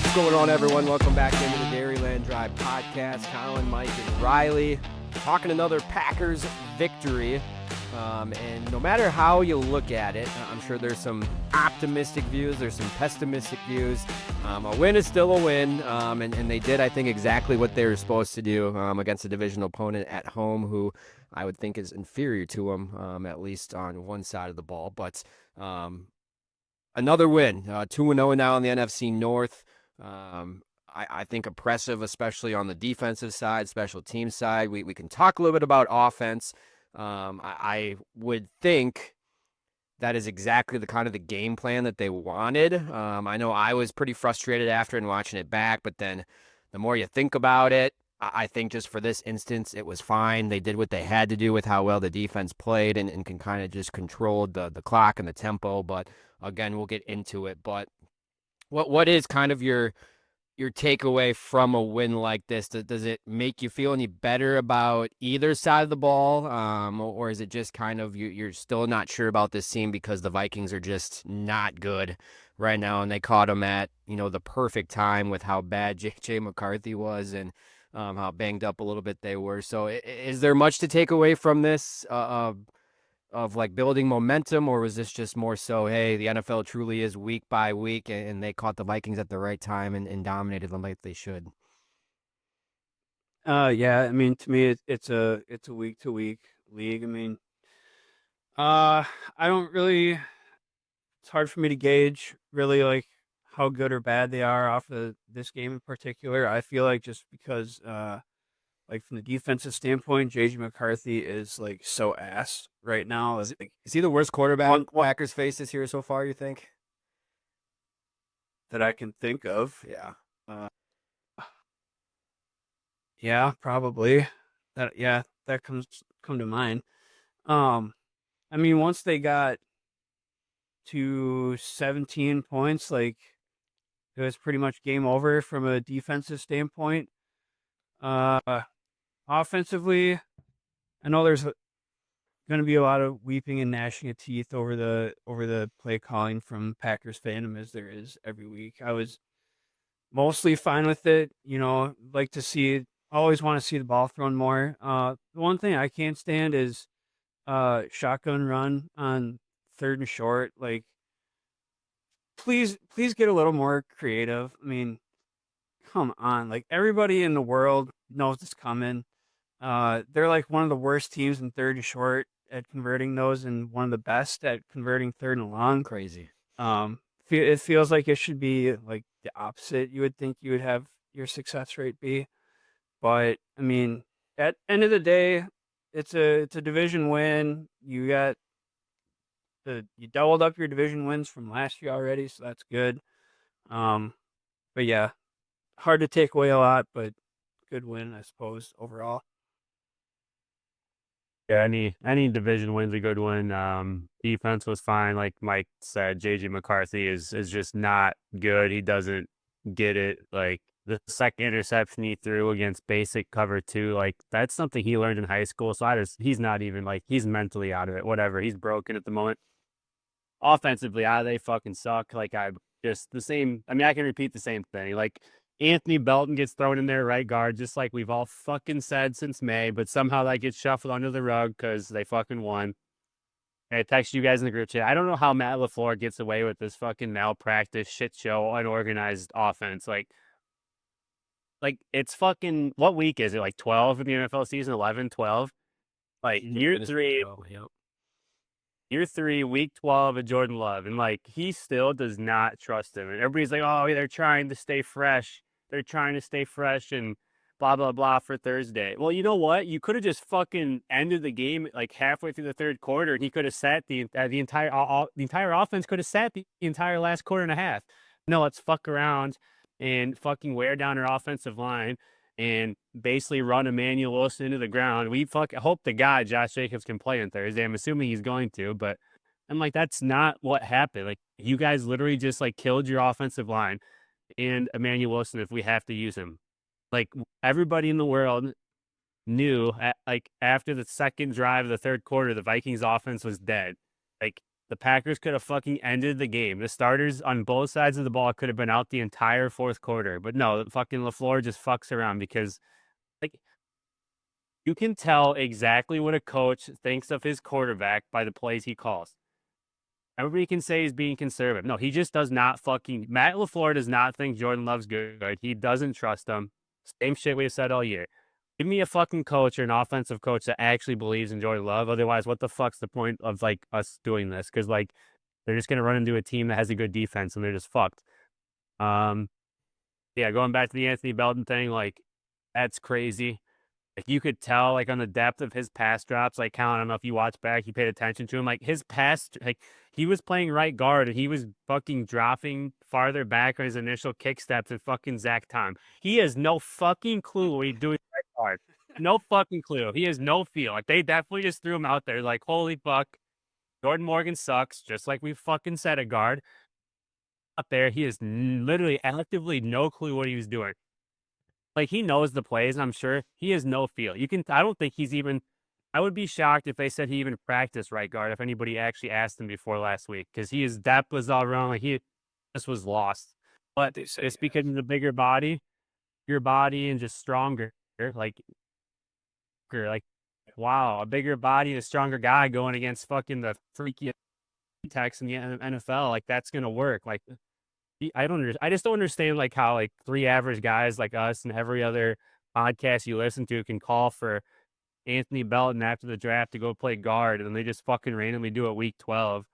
What's going on, everyone? Welcome back into the Dairyland Drive podcast. Collin, Mike, and Riley talking another Packers victory. And no matter how you look at it, I'm sure there's some optimistic views, there's some pessimistic views. A win is still a win, and they did, I think, exactly what they were supposed to do against a divisional opponent at home who I would think is inferior to them, at least on one side of the ball. But another win, 2-0 now in the NFC North. I think impressive, especially on the defensive side, special team side. We can talk a little bit about offense. I would think that is exactly the game plan that they wanted. I know I was pretty frustrated after and watching it back, but then the more you think about it, I think just for this instance, it was fine. They did what they had to do with how well the defense played and can kind of just control the clock and the tempo. But again, we'll get into it. But what is kind of your takeaway from a win like this? Does it make you feel any better about either side of the ball, or is it just kind of you're still not sure about this team because the Vikings are just not good right now, and they caught them at the perfect time with how bad J.J. McCarthy was and how banged up a little bit they were. So is there much to take away from this? Of like building momentum, or was this just more so, hey, the NFL truly is week by week and they caught the Vikings at the right time and dominated them like they should? Yeah, I mean, to me, it's a week to week league. I mean, uh, I don't really. It's hard for me to gauge really like how good or bad they are off of this game in particular. I feel like just because, like from the defensive standpoint, JJ McCarthy is like so ass right now. Like Is he the worst quarterback one Packers faced this year so far, you think? that I can think of. Yeah. Uh, yeah, probably. That come to mind. Um, I mean, once they got to 17 points, like it was pretty much game over from a defensive standpoint. Uh, Offensively, I know there's going to be a lot of weeping and gnashing of teeth over the play calling from Packers fandom as there is every week. I was mostly fine with it. Like to see, always want to see the ball thrown more. The one thing I can't stand is shotgun run on third and short. Like please get a little more creative. I mean, come on. Like everybody in the world knows it's coming. They're like one of the worst teams in third and short at converting those and one of the best at converting third and long. Crazy. It feels like it should be like the opposite. You would think you would have your success rate be, but I mean, at end of the day, it's a division win. You doubled up your division wins from last year already, so that's good. Um, but yeah, hard to take away a lot, but good win, I suppose, overall. Yeah, any division wins a good win. Defense was fine, like Mike said. JJ McCarthy is just not good. He doesn't get it. Like the second interception he threw against basic cover two, like that's something he learned in high school. So he's not even like he's mentally out of it. Whatever, he's broken at the moment. Offensively, they fucking suck. Like I just the same. I mean, I can repeat the same thing. Like Anthony Belton gets thrown in there right guard, just like we've all fucking said since May, but somehow that gets shuffled under the rug because they fucking won. I text you guys in the group chat. I don't know how Matt LaFleur gets away with this fucking malpractice, shit show, unorganized offense. Like it's fucking, what week is it? Like 12 in the NFL season? 11, 12? Like Yep. year three, week 12 of Jordan Love. And like, he still does not trust him. And everybody's like, oh, they're trying to stay fresh. They're trying to stay fresh and blah, blah, blah for Thursday. Well, you know what? You could have just fucking ended the game like halfway through the third quarter and he could have sat the entire offense could have sat the entire last quarter and a half. No, let's fuck around and fucking wear down our offensive line and basically run Emmanuel Wilson into the ground. We hope to God Josh Jacobs can play on Thursday. I'm assuming he's going to, but I'm like, that's not what happened. Like, you guys literally just like killed your offensive line and Emmanuel Wilson if we have to use him. Like, everybody in the world knew like after the second drive of the third quarter, the Vikings offense was dead. Like, The Packers could have fucking ended the game. The starters on both sides of the ball could have been out the entire fourth quarter. But no, fucking LaFleur just fucks around because, like, you can tell exactly what a coach thinks of his quarterback by the plays he calls. Everybody can say he's being conservative. No, he just does not fucking. Matt LaFleur does not think Jordan Love's good. He doesn't trust him. Same shit we've said all year. Give me a fucking coach or an offensive coach that actually believes in Jordan Love. Otherwise, what the fuck's the point of like us doing this? Because like they're just gonna run into a team that has a good defense and they're just fucked. Yeah, going back to the Anthony Belton thing, like that's crazy. Like you could tell, like on the depth of his pass drops, like Collin, I don't know if you watch back, you paid attention to him. Like his pass, like he was playing right guard and he was fucking dropping farther back on his initial kick steps and fucking Zach Tom. He has no fucking clue what he's doing right guard. No fucking clue. He has no feel. Like they definitely just threw him out there. Like holy fuck, Jordan Morgan sucks. Just like we fucking said at guard. Up there, he has literally actively no clue what he was doing. Like he knows the plays, and I'm sure he has no feel. I don't think he's even. I would be shocked if they said he even practiced right guard. If anybody actually asked him before last week, because his depth was all wrong. Like he just was lost. But it's because of the bigger body, your body, and just stronger. Like wow, a bigger body and a stronger guy going against fucking the freaky techs in the NFL. Like that's gonna work. Like I just don't understand like how like three average guys like us and every other podcast you listen to can call for Anthony Belton after the draft to go play guard and they just fucking randomly do it week 12.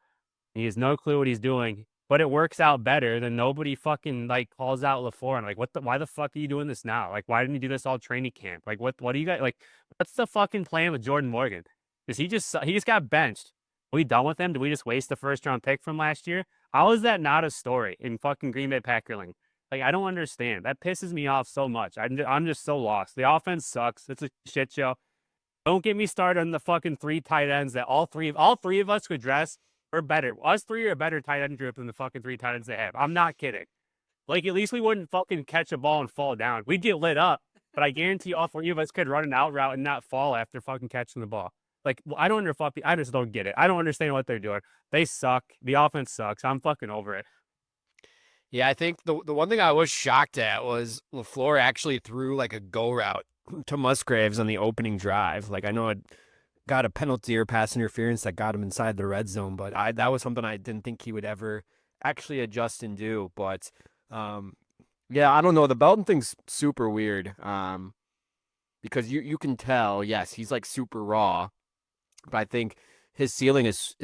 He has no clue what he's doing, but it works out better than nobody fucking like calls out LaFleur and like why the fuck are you doing this now? Like why didn't you do this all training camp? Like what do you guys like what's the fucking plan with Jordan Morgan? Because he just got benched. Are we done with him? Did we just waste the first round pick from last year? How is that not a story in fucking Green Bay Packerling? Like, I don't understand. That pisses me off so much. I'm just so lost. The offense sucks. It's a shit show. Don't get me started on the fucking three tight ends that all three of us could dress. We're better. Us three are a better tight end group than the fucking three tight ends they have. I'm not kidding. Like, at least we wouldn't fucking catch a ball and fall down. We'd get lit up, but I guarantee all three of us could run an out route and not fall after fucking catching the ball. Like, I just don't get it. I don't understand what they're doing. They suck. The offense sucks. I'm fucking over it. Yeah, I think the one thing I was shocked at was LaFleur actually threw like a go route to Musgraves on the opening drive. Like I know it got a penalty or pass interference that got him inside the red zone, but that was something I didn't think he would ever actually adjust and do. But yeah, I don't know. The Belton thing's super weird. Because you can tell, yes, he's like super raw, but I think his ceiling is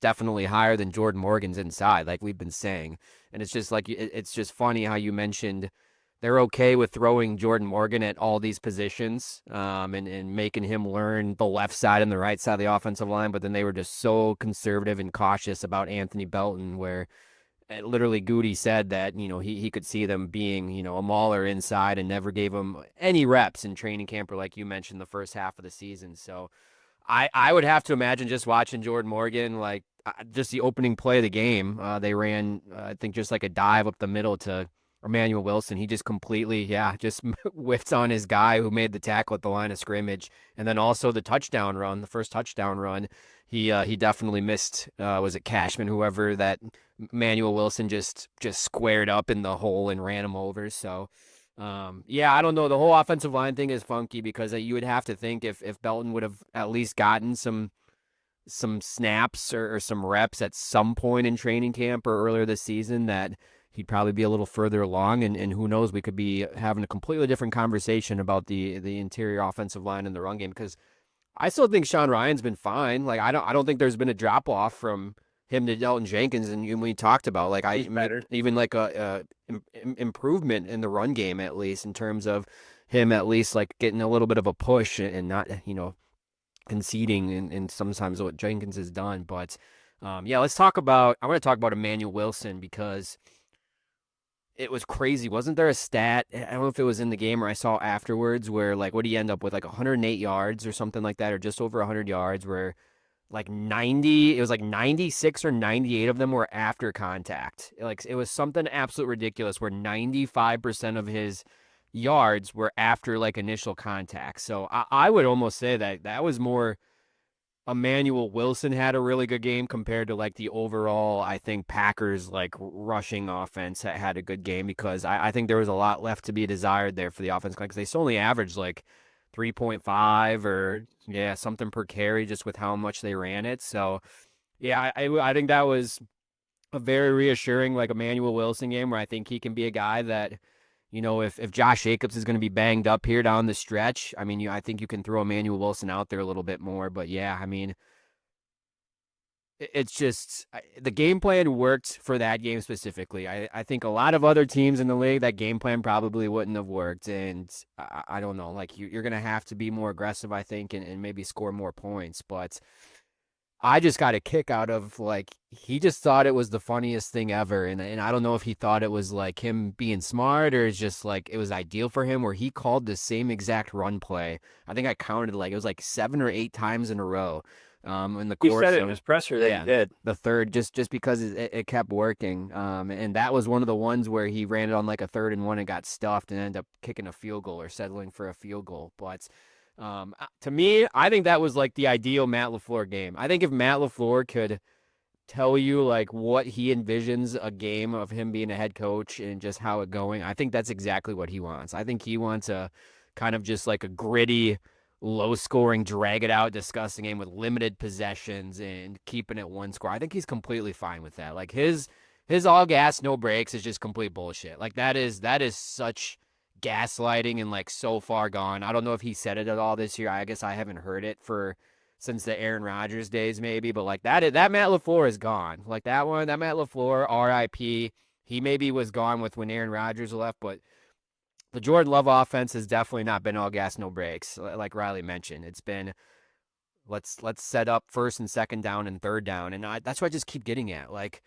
definitely higher than Jordan Morgan's inside, like we've been saying. And it's just like it's just funny how you mentioned they're okay with throwing Jordan Morgan at all these positions, and making him learn the left side and the right side of the offensive line, but then they were just so conservative and cautious about Anthony Belton, where literally Goody said that, he could see them being, a mauler inside and never gave him any reps in training camp or like you mentioned the first half of the season. So I would have to imagine just watching Jordan Morgan, like just the opening play of the game, they ran, I think just like a dive up the middle to Emmanuel Wilson. He just completely, just whiffed on his guy who made the tackle at the line of scrimmage. And then also the touchdown run, the first touchdown run, he definitely missed, was it Cashman, whoever that Emmanuel Wilson just squared up in the hole and ran him over. So, I don't know. The whole offensive line thing is funky because you would have to think if Belton would have at least gotten some snaps or some reps at some point in training camp or earlier this season, that he'd probably be a little further along. And who knows, we could be having a completely different conversation about the interior offensive line in the run game, because I still think Sean Ryan's been fine. Like I don't think there's been a drop off from him to Delton Jenkins, and we talked about like even like a improvement in the run game, at least in terms of him at least like getting a little bit of a push and not conceding in sometimes what Jenkins has done. But let's talk about. I want to talk about Emmanuel Wilson because it was crazy. Wasn't there a stat? I don't know if it was in the game or I saw afterwards where like what did he end up with, like 108 yards or something like that, or just over 100 yards, where like 90, it was like 96 or 98 of them were after contact. Like it was something absolute ridiculous where 95% of his yards were after like initial contact. So I would almost say that was more Emmanuel Wilson had a really good game compared to like the overall, I think Packers like rushing offense had a good game because I think there was a lot left to be desired there for the offense because they still only averaged like 3.5 or yeah, something per carry just with how much they ran it. So yeah, I think that was a very reassuring like Emmanuel Wilson game where I think he can be a guy that, if Josh Jacobs is going to be banged up here down the stretch, I mean, I think you can throw Emmanuel Wilson out there a little bit more. But yeah, I mean, it's just the game plan worked for that game specifically. I think a lot of other teams in the league, that game plan probably wouldn't have worked. And I don't know, like you're going to have to be more aggressive, I think, and maybe score more points. But I just got a kick out of like he just thought it was the funniest thing ever, and I don't know if he thought it was like him being smart or it's just like it was ideal for him where he called the same exact run play. I think I counted like it was like 7 or 8 times in a row. In the He course said it in of his presser that yeah, he did. the third just because it kept working. And that was one of the ones where he ran it on like a 3rd and 1 and got stuffed and ended up kicking a field goal or settling for a field goal. But to me, I think that was like the ideal Matt LaFleur game. I think if Matt LaFleur could tell you like what he envisions a game of him being a head coach and just how it going, I think that's exactly what he wants. I think he wants a kind of just like a gritty, low scoring, drag it out, disgusting game with limited possessions and keeping it one score. I think he's completely fine with that. Like his all gas, no breaks is just complete bullshit. Like that is such gaslighting and like so far gone. I don't know if he said it at all this year. I guess I haven't heard it since the Aaron Rodgers days, maybe. But like that Matt LaFleur is gone. Like that Matt LaFleur, R.I.P. He maybe was gone with when Aaron Rodgers left, but the Jordan Love offense has definitely not been all gas, no breaks. Like Riley mentioned, it's been let's set up 1st and 2nd down and 3rd down, and that's what I just keep getting at. Like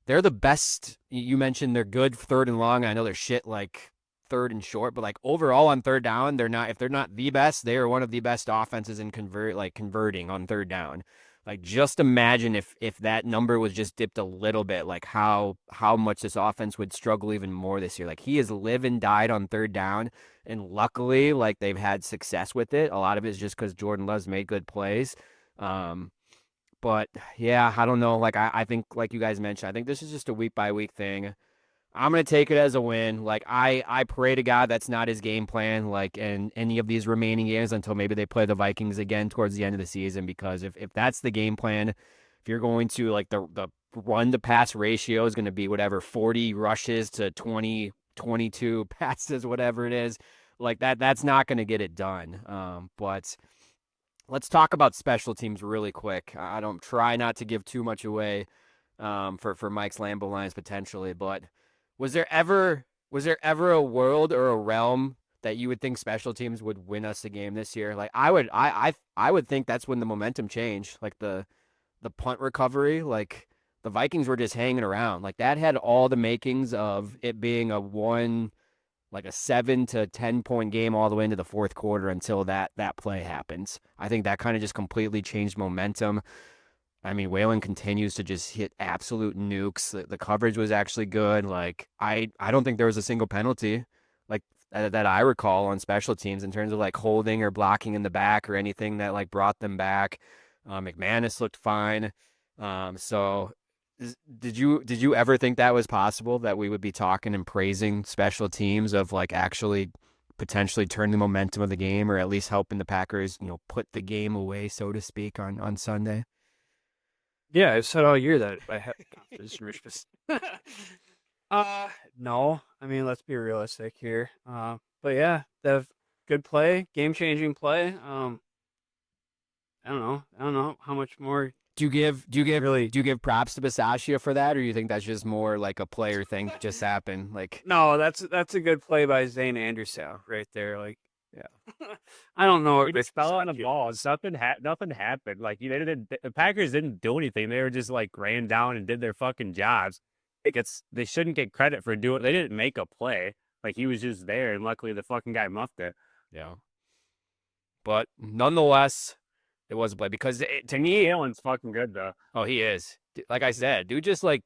they're the best. You mentioned they're good 3rd and long. I know they're shit like 3rd and short, but like overall on 3rd down, they're not. If they're not the best, they are one of the best offenses in converting on 3rd down. Like just imagine if that number was just dipped a little bit, like how much this offense would struggle even more this year. Like he has lived and died on 3rd down, and luckily, like they've had success with it. A lot of it is just because Jordan Love's made good plays. Um, but yeah, I don't know. Like I think like you guys mentioned, I think this is just a week by week thing. I'm gonna take it as a win. Like I pray to God that's not his game plan. Like in any of these remaining games until maybe they play the Vikings again towards the end of the season. Because if that's the game plan, if you're going to like the run to pass ratio is going to be whatever 40 rushes to 22 passes, whatever it is, like that's not going to get it done. But let's talk about special teams really quick. I don't try not to give too much away for Mike's Lambeau lines potentially, but was there ever a world or a realm that you would think special teams would win us a game this year? Like I would think that's when the momentum changed, like the punt recovery, like the Vikings were just hanging around. Like that had all the makings of it being a 7 to 10 point game all the way into the 4th quarter until that play happens. I think that kind of just completely changed momentum. I mean, Whalen continues to just hit absolute nukes. The coverage was actually good. Like I don't think there was a single penalty like that I recall on special teams in terms of like holding or blocking in the back or anything that like brought them back. McManus looked fine. So did you ever think that was possible that we would be talking and praising special teams of like actually potentially turning the momentum of the game or at least helping the Packers, put the game away, so to speak, on Sunday? Yeah, I've said all year that I have confidence in Rich Pis- no. I mean, let's be realistic here. But yeah, they have good play, game-changing play. I don't know. I don't know how much more. Do you give props to Bisaccia for that, or you think that's just more like a player thing that just happened? Like, No, that's a good play by Zane Anderson right there. Like, yeah, I don't know. He just fell on the ball. Nothing happened. Like the Packers didn't do anything. They were just like ran down and did their fucking jobs. They shouldn't get credit for doing. They didn't make a play. Like he was just there, and luckily the fucking guy muffed it. yeah. But nonetheless, it was a play because to me, Allen's fucking good though. oh, he is. Like I said, dude, just like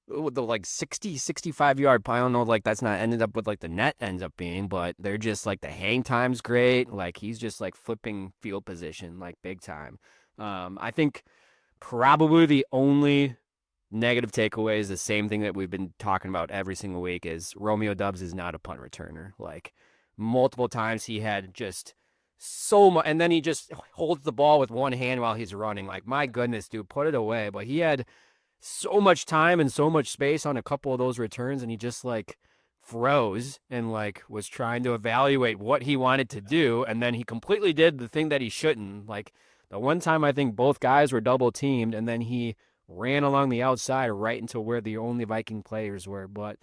with the like 60, 65 yard. I don't know, like that's not ended up with like the net ends up being, but they're just like the hang time's great. Like he's just like flipping field position like big time. I think probably the only negative takeaway is the same thing that we've been talking about every single week is Romeo Dubs is not a punt returner. Like multiple times he had just so much, and then he just holds the ball with one hand while he's running. Like, my goodness, dude, put it away. But he had so much time and so much space on a couple of those returns, and he just like froze and like was trying to evaluate what he wanted to do, and then he completely did the thing that he shouldn't. Like the one time I think both guys were double teamed, and then he ran along the outside right into where the only Viking players were. But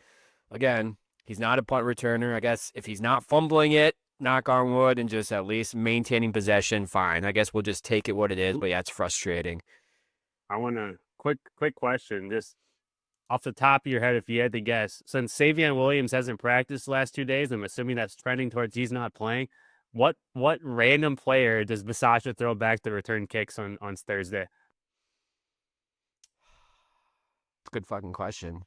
again, he's not a punt returner. I guess if he's not fumbling it, knock on wood, and just at least maintaining possession, fine. I guess we'll just take it what it is. But yeah, it's frustrating. I want to quick question, just off the top of your head, if you had to guess, since Savion Williams hasn't practiced the last 2 days, I'm assuming that's trending towards he's not playing. What random player does Bisaccia throw back the return kicks on Thursday? Good fucking question.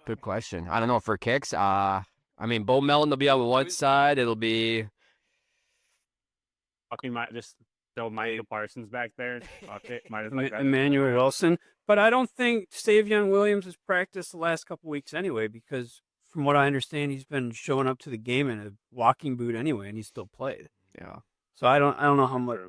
Good question. I don't know for kicks. I mean, Bo Melton will be on one side. It'll be Fucking just throw Michael Parsons back there. Fuck it. Might as well. Emmanuel Wilson. But I don't think Savion Williams has practiced the last couple weeks anyway, because from what I understand, he's been showing up to the game in a walking boot anyway, and he still played. yeah. So I don't know how much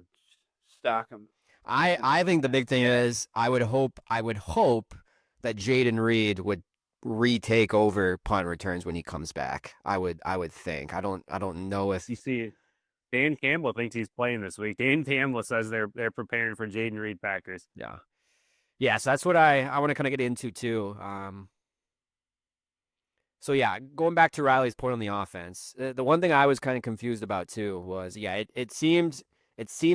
stock him. I think the big thing is I would hope that Jaden Reed would retake over punt returns when he comes back. I would think. I don't know if You see, Dan Campbell thinks he's playing this week. Dan Campbell says they're preparing for Jaden Reed Packers. yeah. Yeah, so that's what I want to kind of get into too. So yeah, going back to Riley's point on the offense, the one thing I was kind of confused about too was, yeah, it seemed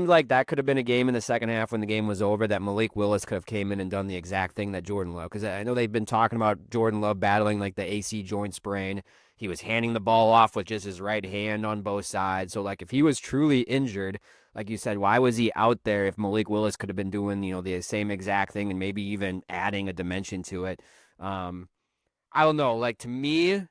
like that could have been a game in the second half when the game was over that Malik Willis could have came in and done the exact thing that Jordan Love, because I know they've been talking about Jordan Love battling like the AC joint sprain. He was handing the ball off with just his right hand on both sides. So like if he was truly injured, like you said, why was he out there if Malik Willis could have been doing, the same exact thing and maybe even adding a dimension to it? I don't know. Like to me,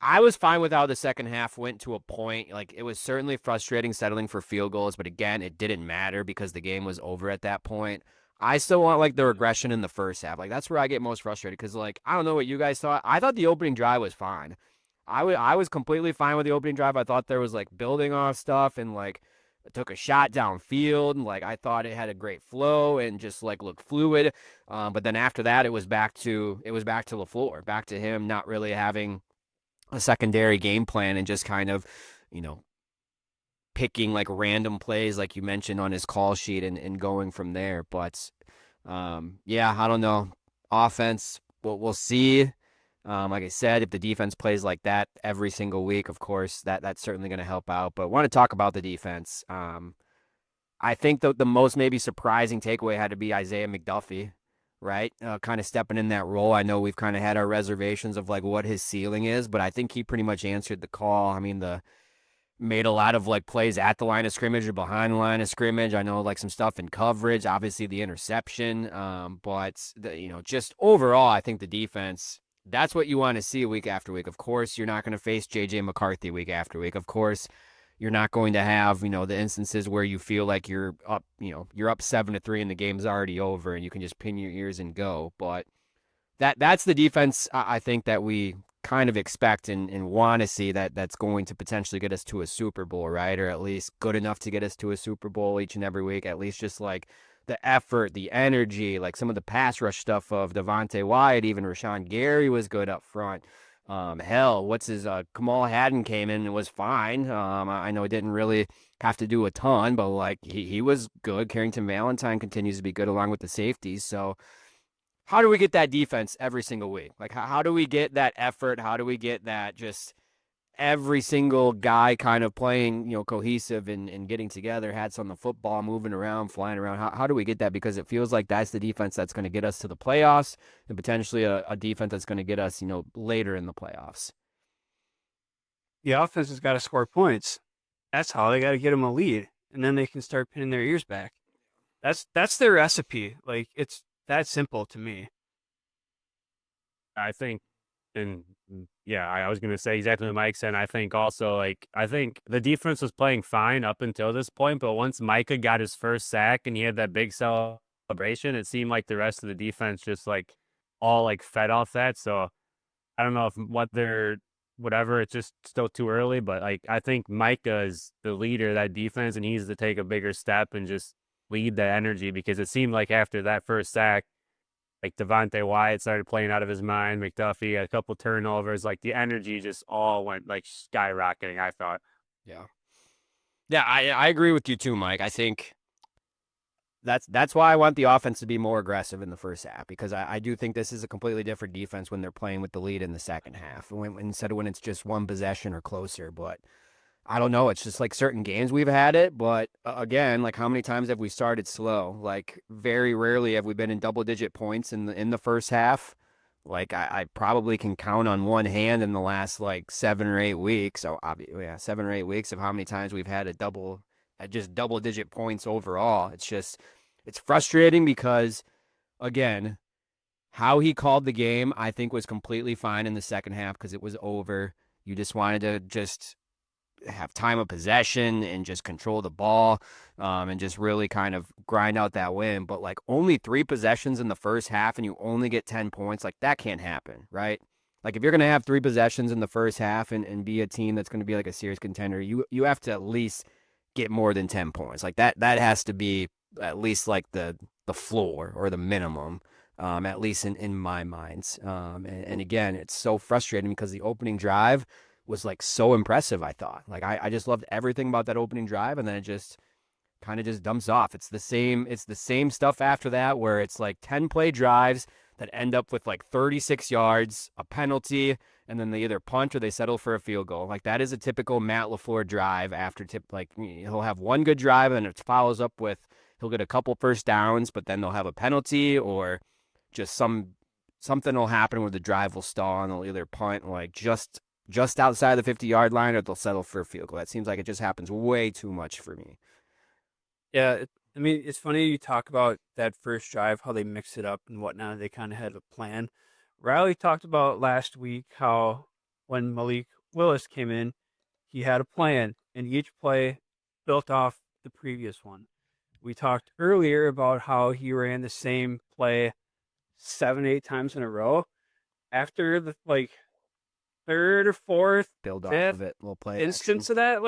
I was fine with how the second half went to a point. Like it was certainly frustrating settling for field goals, but again, it didn't matter because the game was over at that point. I still want like the regression in the first half. Like that's where I get most frustrated because like I don't know what you guys thought. I thought the opening drive was fine. I was completely fine with the opening drive. I thought there was like building off stuff and like it took a shot downfield and like I thought it had a great flow and just like looked fluid. But then after that, it was back to LaFleur, back to him not really having a secondary game plan and just kind of, picking like random plays like you mentioned on his call sheet and going from there. But yeah, I don't know. Offense, we'll see. Like I said, if the defense plays like that every single week, of course, that's certainly going to help out. But I want to talk about the defense. I think the most maybe surprising takeaway had to be Isaiah McDuffie, right? Kind of stepping in that role. I know we've kind of had our reservations of like what his ceiling is, but I think he pretty much answered the call. I mean, made a lot of like plays at the line of scrimmage or behind the line of scrimmage. I know like some stuff in coverage, obviously the interception, but just overall, I think the defense. That's what you want to see week after week. Of course, you're not going to face J.J. McCarthy week after week. Of course, you're not going to have, the instances where you feel like you're up 7-3 and the game's already over and you can just pin your ears and go. But that's the defense I think that we kind of expect and want to see that's going to potentially get us to a Super Bowl, right? Or at least good enough to get us to a Super Bowl each and every week. At least just like the effort, the energy, like some of the pass rush stuff of Devontae Wyatt, even Rashawn Gary was good up front. Kamal Haddon came in and was fine. I know he didn't really have to do a ton, but like he was good. Carrington Valentine continues to be good along with the safeties. So how do we get that defense every single week? Like how do we get that effort? How do we get that just every single guy kind of playing, cohesive and getting together, hats on the football, moving around, flying around? How do we get that? Because it feels like that's the defense that's going to get us to the playoffs and potentially a defense that's going to get us, later in the playoffs. The offense has got to score points. That's how they got to get them a lead, and then they can start pinning their ears back. That's their recipe. Like it's that simple to me. I think, and Yeah, I was gonna say exactly what Mike said. I think also I think the defense was playing fine up until this point, but once Micah got his first sack and he had that big celebration, it seemed like the rest of the defense just all fed off that. So I don't know if what they're whatever, it's just still too early, but I think Micah is the leader of that defense and he needs to take a bigger step and just lead that energy because it seemed like after that first sack, Devontae Wyatt started playing out of his mind. McDuffie had a couple turnovers. The energy just all went skyrocketing, I thought. Yeah. Yeah, I agree with you too, Mike. I think that's why I want the offense to be more aggressive in the first half because I do think this is a completely different defense when they're playing with the lead in the second half instead of when it's just one possession or closer. But I don't know. It's just certain games we've had it, but again, how many times have we started slow? Very rarely have we been in double-digit points in the first half. I probably can count on one hand in the last 7 or 8 weeks. So obviously, yeah, 7 or 8 weeks of how many times we've had just double-digit points overall. It's frustrating because again, how he called the game, I think was completely fine in the second half because it was over. You just wanted to just have time of possession and just control the ball and just really kind of grind out that win. But only 3 possessions in the first half and you only get 10 points, that can't happen, right? If you're going to have 3 possessions in the first half and be a team that's going to be a serious contender, you have to at least get more than 10 points. That has to be at least the floor or the minimum. At least in my minds. And again, it's so frustrating because the opening drive was so impressive, I thought. I just loved everything about that opening drive, and then it just kind of just dumps off. It's the same stuff after that where it's 10 play drives that end up with 36 yards, a penalty, and then they either punt or they settle for a field goal. That is a typical Matt LaFleur drive after he'll have one good drive and it follows up with he'll get a couple first downs, but then they'll have a penalty or just something will happen where the drive will stall and they'll either punt just outside the 50-yard line or they'll settle for a field goal. That seems like it just happens way too much for me. Yeah, I mean, it's funny you talk about that first drive, how they mix it up and whatnot. They kind of had a plan. Riley talked about last week how when Malik Willis came in, he had a plan, and each play built off the previous one. We talked earlier about how he ran the same play 7, 8 times in a row. After the third or fourth, Build off fifth of it. We'll play instance of that,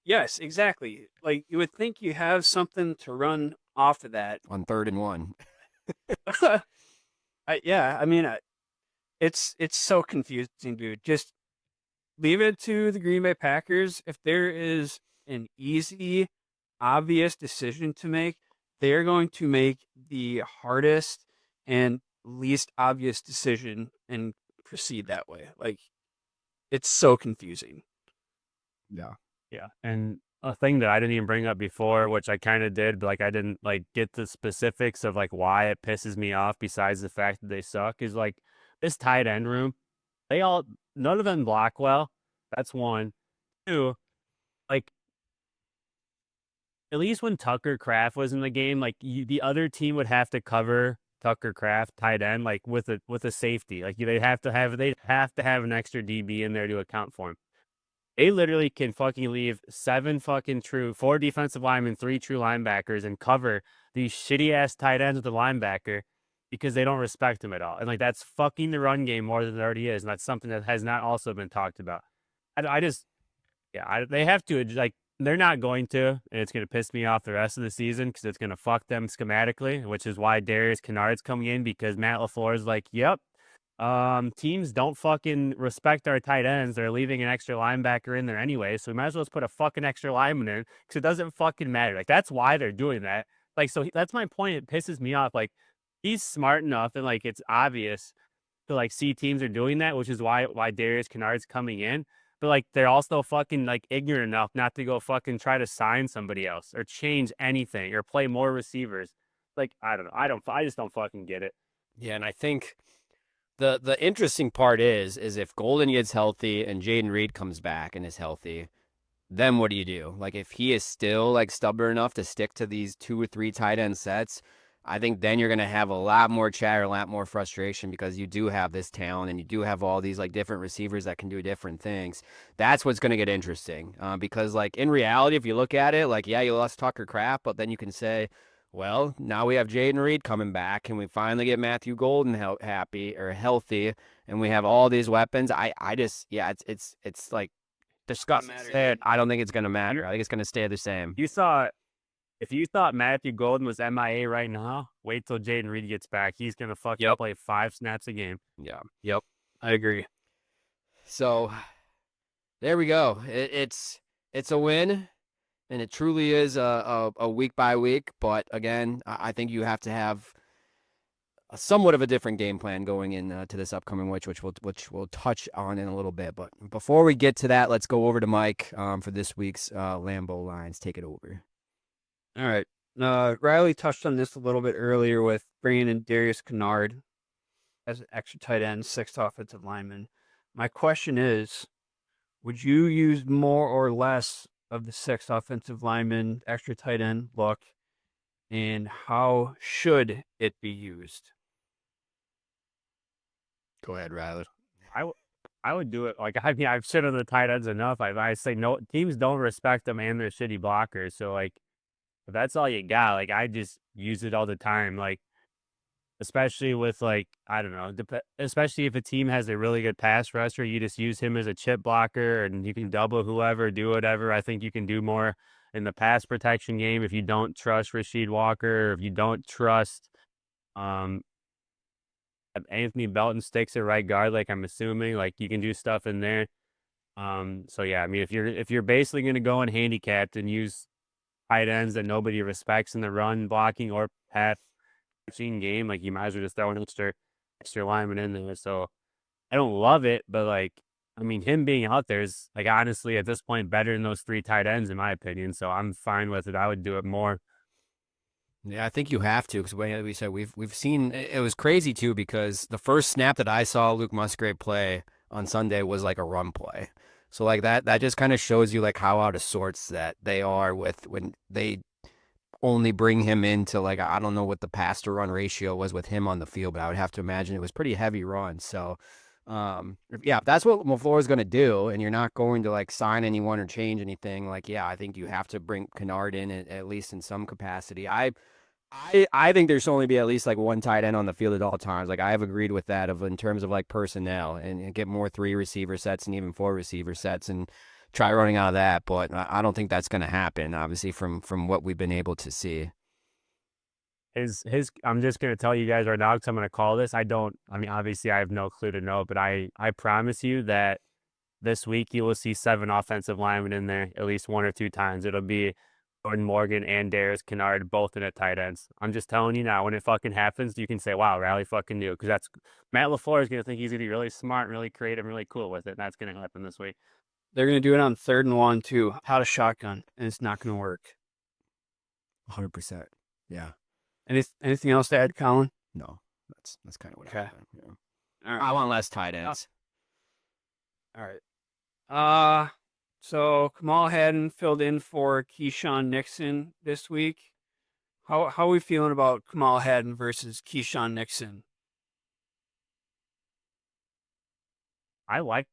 yes, exactly. You would think you have something to run off of that. on 3rd and 1. Yeah, I mean, it's so confusing, dude. Just leave it to the Green Bay Packers. If there is an easy, obvious decision to make, they're going to make the hardest and least obvious decision and proceed that way. It's so confusing. Yeah. Yeah. And a thing that I didn't even bring up before, which I kind of did, but I didn't get the specifics of why it pisses me off besides the fact that they suck is this tight end room. None of them block well. That's one. Two, at least when Tucker Kraft was in the game, the other team would have to cover Tucker Kraft tight end with a safety. They'd have to have an extra DB in there to account for him. They literally can fucking leave 4 defensive linemen, 3 true linebackers, and cover these shitty ass tight ends with the linebacker because they don't respect him at all. And that's fucking the run game more than it already is. And that's something that has not also been talked about. They have to they're not going to, and it's going to piss me off the rest of the season because it's going to fuck them schematically, which is why Darius Kennard's coming in because Matt LaFleur is yep, teams don't fucking respect our tight ends. They're leaving an extra linebacker in there anyway, so we might as well just put a fucking extra lineman in because it doesn't fucking matter. That's why they're doing that. So that's my point. It pisses me off. He's smart enough and it's obvious to see teams are doing that, which is why Darius Kennard's coming in. But they're also fucking ignorant enough not to go fucking try to sign somebody else or change anything or play more receivers. I don't know. I just don't fucking get it. Yeah, and I think the interesting part is if Golden gets healthy and Jaden Reed comes back and is healthy, then what do you do? If he is still stubborn enough to stick to these 2 or 3 tight end sets, I think then you're going to have a lot more chatter, a lot more frustration because you do have this talent and you do have all these like different receivers that can do different things. That's what's going to get interesting because like in reality, if you look at it, like, yeah, you lost Tucker Kraft, but then you can say, well, now we have Jaden Reed coming back and we finally get Matthew Golden happy or healthy and we have all these weapons. I just, yeah, it's like disgusting. I don't think it's going to matter. I think it's going to stay the same. If you thought Matthew Golden was MIA right now, wait till Jaden Reed gets back. He's gonna fucking play 5 snaps a game. Yeah. Yep. I agree. So there we go. It's a win, and it truly is a week by week. But again, I think you have to have a somewhat of a different game plan going in to this upcoming which we'll touch on in a little bit. But before we get to that, let's go over to Mike for this week's Lambeau lines. Take it over. All right. Riley touched on this a little bit earlier with bringing in Darius Kennard as an extra tight end, 6th offensive lineman. My question is, would you use more or less of the 6th offensive lineman, extra tight end look, and how should it be used? Go ahead, Riley. I would do it. Like, I mean, I've shit on the tight ends enough. I say no, teams don't respect them and they're shitty blockers. So like, if that's all you got, like I just use it all the time. Like, especially with like, I don't know, especially if a team has a really good pass rusher, you just use him as a chip blocker and you can double whoever, do whatever. I think you can do more in the pass protection game if you don't trust Rasheed Walker, or if you don't trust Anthony Belton sticks at right guard, like I'm assuming, like you can do stuff in there. So yeah, I mean, if you're basically going to go in handicapped and use tight ends that nobody respects in the run blocking or pass game, like you might as well just throw an extra lineman in there. So I don't love it, but like, I mean, him being out there is like honestly at this point better than those 3 tight ends in my opinion. So I'm fine with it. I would do it more. Yeah, I think you have to because we said we've seen it was crazy too because the first snap that I saw Luke Musgrave play on Sunday was like a run play. So like that just kind of shows you like how out of sorts that they are with when they only bring him into like I don't know what the pass to run ratio was with him on the field, but I would have to imagine it was pretty heavy runs. So yeah, if that's what LaFleur is going to do, and you're not going to like sign anyone or change anything, like yeah, I think you have to bring Kennard in at least in some capacity. I think there should only be at least like one tight end on the field at all times. Like I have agreed with that of in terms of like personnel and get more 3 receiver sets and even 4 receiver sets and try running out of that. But I don't think that's going to happen. Obviously, from what we've been able to see. I'm just gonna tell you guys right now because I'm gonna call this. I mean, obviously, I have no clue to know, but I promise you that this week you will see 7 offensive linemen in there at least 1 or 2 times. It'll be Jordan Morgan and Darius Kennard both in at tight ends. I'm just telling you now, when it fucking happens, you can say, wow, Riley fucking knew. Because that's Matt LaFleur is going to think he's going to be really smart, really creative, and really cool with it. And that's going to happen this week. They're going to do it on 3rd and 1 too. How to shotgun, and it's not going to work. 100%. Yeah. Anything else to add, Collin? No, that's kind of what Okay. Yeah. All right. I want less tight ends. All right. So Kamal Hadden filled in for Keyshawn Nixon this week. How are we feeling about Kamal Hadden versus Keyshawn Nixon? I like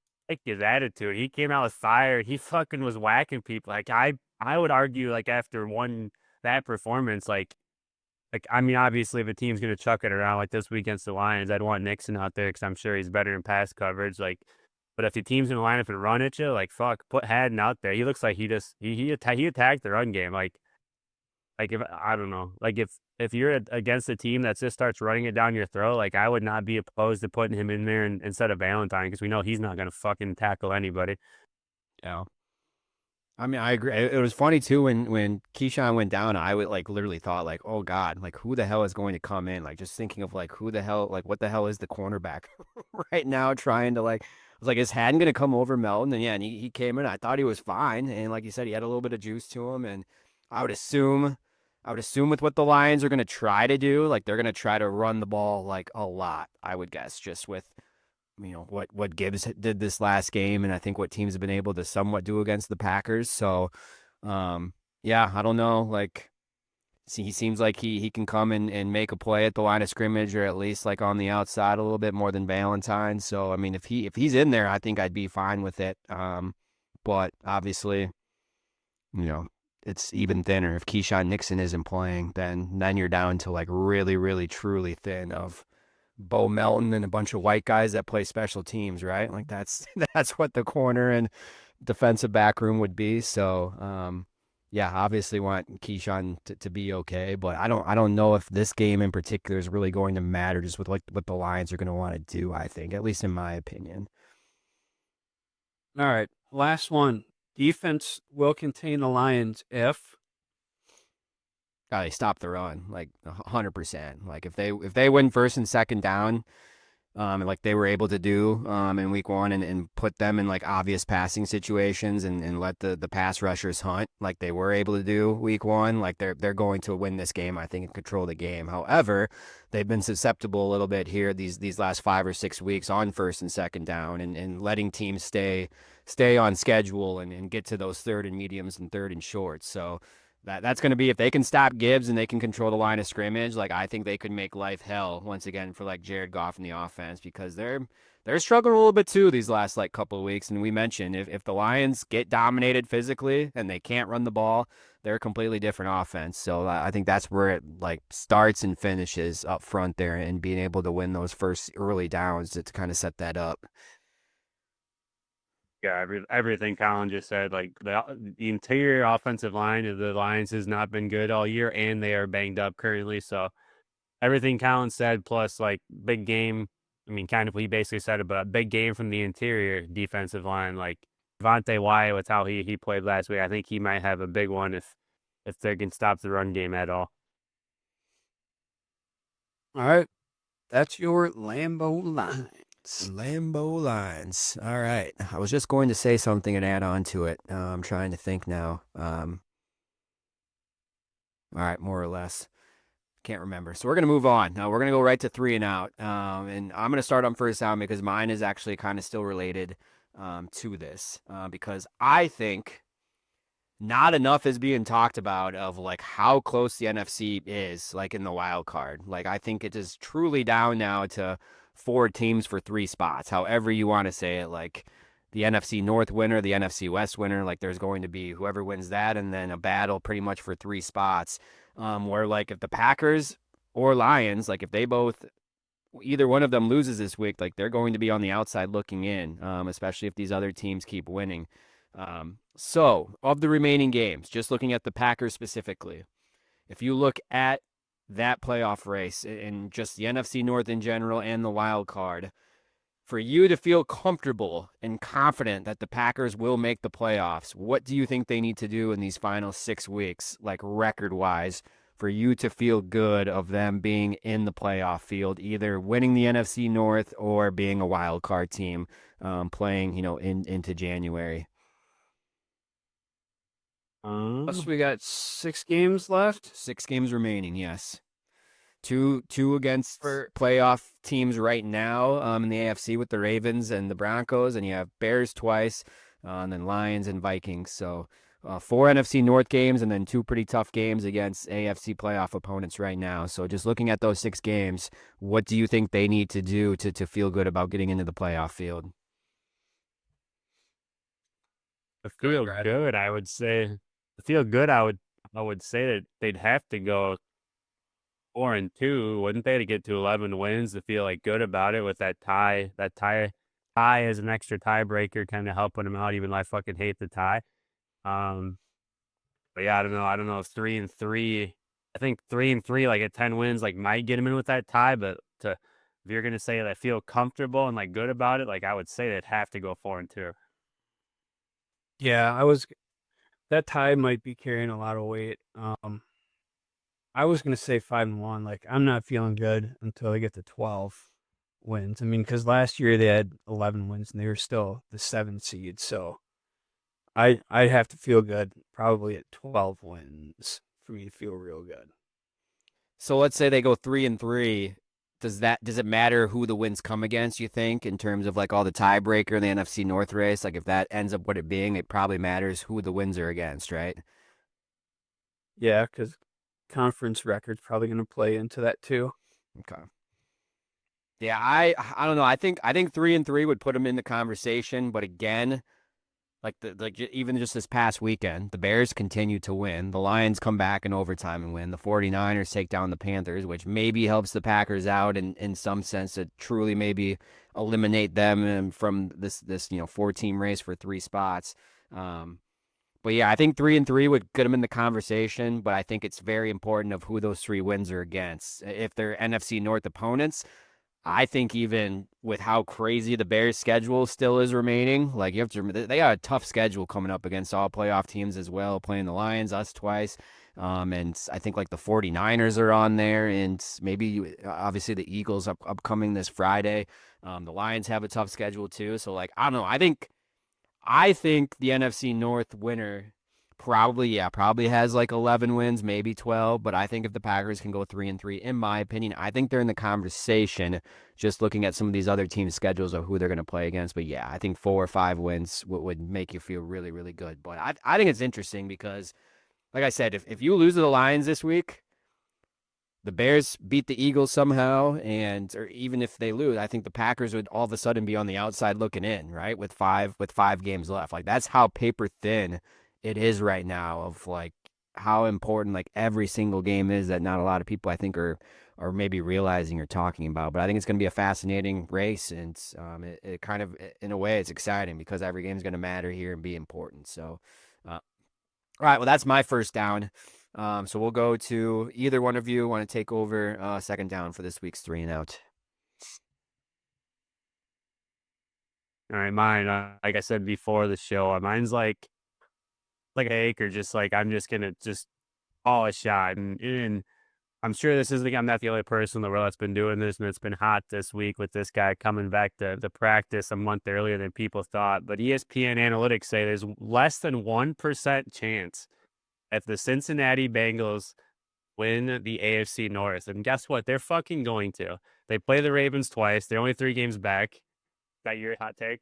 his attitude. He came out with fire. He fucking was whacking people. Like I would argue, like after that performance, like I mean, obviously, if a team's gonna chuck it around like this week against the Lions, I'd want Nixon out there because I'm sure he's better in pass coverage. Like, but if the team's gonna line up and run at you, like fuck, put Hadden out there. He looks like he attacked the run game. Like if I don't know, like if you're against a team that just starts running it down your throat, like I would not be opposed to putting him in there instead of Valentine because we know he's not gonna fucking tackle anybody. Yeah. I mean, I agree. It was funny too when Keyshawn went down. I would like literally thought like, oh God, like who the hell is going to come in? Like just thinking of like who the hell, like what the hell is the cornerback right now trying to like. I was like, is Haddon going to come over Melton? And yeah, and he came in. I thought he was fine, and like you said, he had a little bit of juice to him. And I would assume with what the Lions are going to try to do, like they're going to try to run the ball like a lot. I would guess just with what Gibbs did this last game, and I think what teams have been able to somewhat do against the Packers. So, yeah, I don't know. Like, he seems like he can come and make a play at the line of scrimmage, or at least like on the outside a little bit more than Valentine. So I mean, if he's in there, I think I'd be fine with it. But obviously, you know, it's even thinner. If Keyshawn Nixon isn't playing, then you're down to like really, really, truly thin of Bo Melton and a bunch of white guys that play special teams, right? Like that's that's what the corner and defensive back room would be. So yeah, obviously want Keyshawn to be okay, but I don't know if this game in particular is really going to matter just with like what the Lions are going to want to do, I think, at least in my opinion. All right, last one. Defense will contain the Lions if They stop the run like 100%. Like if they win first and second down, and like they were able to do in week one and put them in like obvious passing situations and let the pass rushers hunt like they were able to do week one, like they're going to win this game, I think, and control the game. However, they've been susceptible a little bit here these last 5 or 6 weeks on first and second down and letting teams stay on schedule and get to those third and mediums and third and shorts. So that's going to be if they can stop Gibbs and they can control the line of scrimmage. Like I think they could make life hell once again for like Jared Goff in the offense because they're struggling a little bit too these last like couple of weeks. And we mentioned if the Lions get dominated physically and they can't run the ball, they're a completely different offense. So I think that's where it like starts and finishes up front there and being able to win those first early downs to kind of set that up. Yeah, everything Collin just said. Like the interior offensive line of the Lions has not been good all year, and they are banged up currently. So everything Collin said, plus like big game. I mean, kind of he basically said it, but a big game from the interior defensive line. Like Devontae Wyatt with how he played last week, I think he might have a big one if they can stop the run game at all. all right, that's your Lambeau Lines. Lambeau Lines. All right. I was just going to say something and add on to it. I'm trying to think now. All right, more or less. Can't remember. So we're going to move on. Now we're going to go right to 3 and out. And I'm going to start on first down because mine is actually kind of still related to this. Because I think not enough is being talked about of like how close the NFC is like in the wild card. Like I think it is truly down now to 4 teams for 3 spots. However you want to say it, like the NFC North winner, the NFC West winner, like there's going to be whoever wins that and then a battle pretty much for 3 spots. Where like if the Packers or Lions, like if they both either one of them loses this week, like they're going to be on the outside looking in, especially if these other teams keep winning. So, of the remaining games, just looking at the Packers specifically, if you look at that playoff race and just the NFC North in general and the wild card, for you to feel comfortable and confident that the Packers will make the playoffs, what do you think they need to do in these final 6 weeks, like record wise, for you to feel good of them being in the playoff field, either winning the NFC North or being a wild card team, playing, into January? Plus, we got 6 games left. 6 games remaining, yes. Two against playoff teams right now in the AFC with the Ravens and the Broncos, and you have Bears twice, and then Lions and Vikings. So 4 NFC North games and then 2 pretty tough games against AFC playoff opponents right now. So just looking at those 6 games, what do you think they need to do to feel good about getting into the playoff field? To feel good, I would say. To feel good, I would say that they'd have to go 4-2, wouldn't they, to get to 11 wins to feel like good about it with that tie. That tie as an extra tiebreaker, kind of helping them out, even though I fucking hate the tie. But yeah, I don't know. I don't know if 3-3. I think 3-3, like at 10 wins, like might get them in with that tie. But if you're gonna say that I feel comfortable and like good about it, like I would say they'd have to go 4-2. Yeah, that tie might be carrying a lot of weight. I was gonna say 5-1. Like I'm not feeling good until they get to 12 wins. I mean, because last year they had 11 wins and they were still the 7th seed. So I'd have to feel good probably at 12 wins for me to feel real good. So let's say they go 3-3. Does it matter who the wins come against, you think, in terms of like all the tiebreaker in the NFC North race? Like if that ends up what it being, it probably matters who the wins are against, right? Yeah, because conference record's probably going to play into that too. Okay. Yeah, I don't know. I think 3-3 would put them in the conversation, but again, even just this past weekend, the Bears continue to win. The Lions come back in overtime and win. The 49ers take down the Panthers, which maybe helps the Packers out in some sense to truly maybe eliminate them from this 4-team race for 3 spots. But yeah, I think 3-3 would get them in the conversation, but I think it's very important of who those 3 wins are against. If they're NFC North opponents, I think even with how crazy the Bears' schedule still is remaining, like you have to remember, they got a tough schedule coming up against all playoff teams as well, playing the Lions, us twice. And I think like the 49ers are on there, and maybe obviously the Eagles upcoming this Friday. The Lions have a tough schedule too. So like, I don't know. I think the NFC North winner probably has like 11 wins, maybe 12. But I think if the Packers can go 3-3, in my opinion, I think they're in the conversation. Just looking at some of these other teams' schedules of who they're going to play against. But yeah, I think 4 or 5 wins would make you feel really, really good. But I think it's interesting because, like I said, if you lose to the Lions this week, the Bears beat the Eagles somehow, or even if they lose, I think the Packers would all of a sudden be on the outside looking in, right? With 5 games left. Like that's how paper thin it is right now of like how important like every single game is that not a lot of people I think are maybe realizing or talking about. But I think it's going to be a fascinating race, and it kind of in a way it's exciting because every game is going to matter here and be important. So, all right, well that's my first down. So we'll go to either one of you want to take over second down for this week's 3 and out. All right, mine. Like I said before the show, mine's like a acre. Just like I'm just gonna just call a shot, and I'm sure this isn't. I'm not the only person in the world that's been doing this, and it's been hot this week with this guy coming back to practice a month earlier than people thought. But ESPN analytics say there's less than 1% chance if the Cincinnati Bengals win the AFC North. And guess what? They're fucking going to. They play the Ravens twice. They're only 3 games back. That your hot take?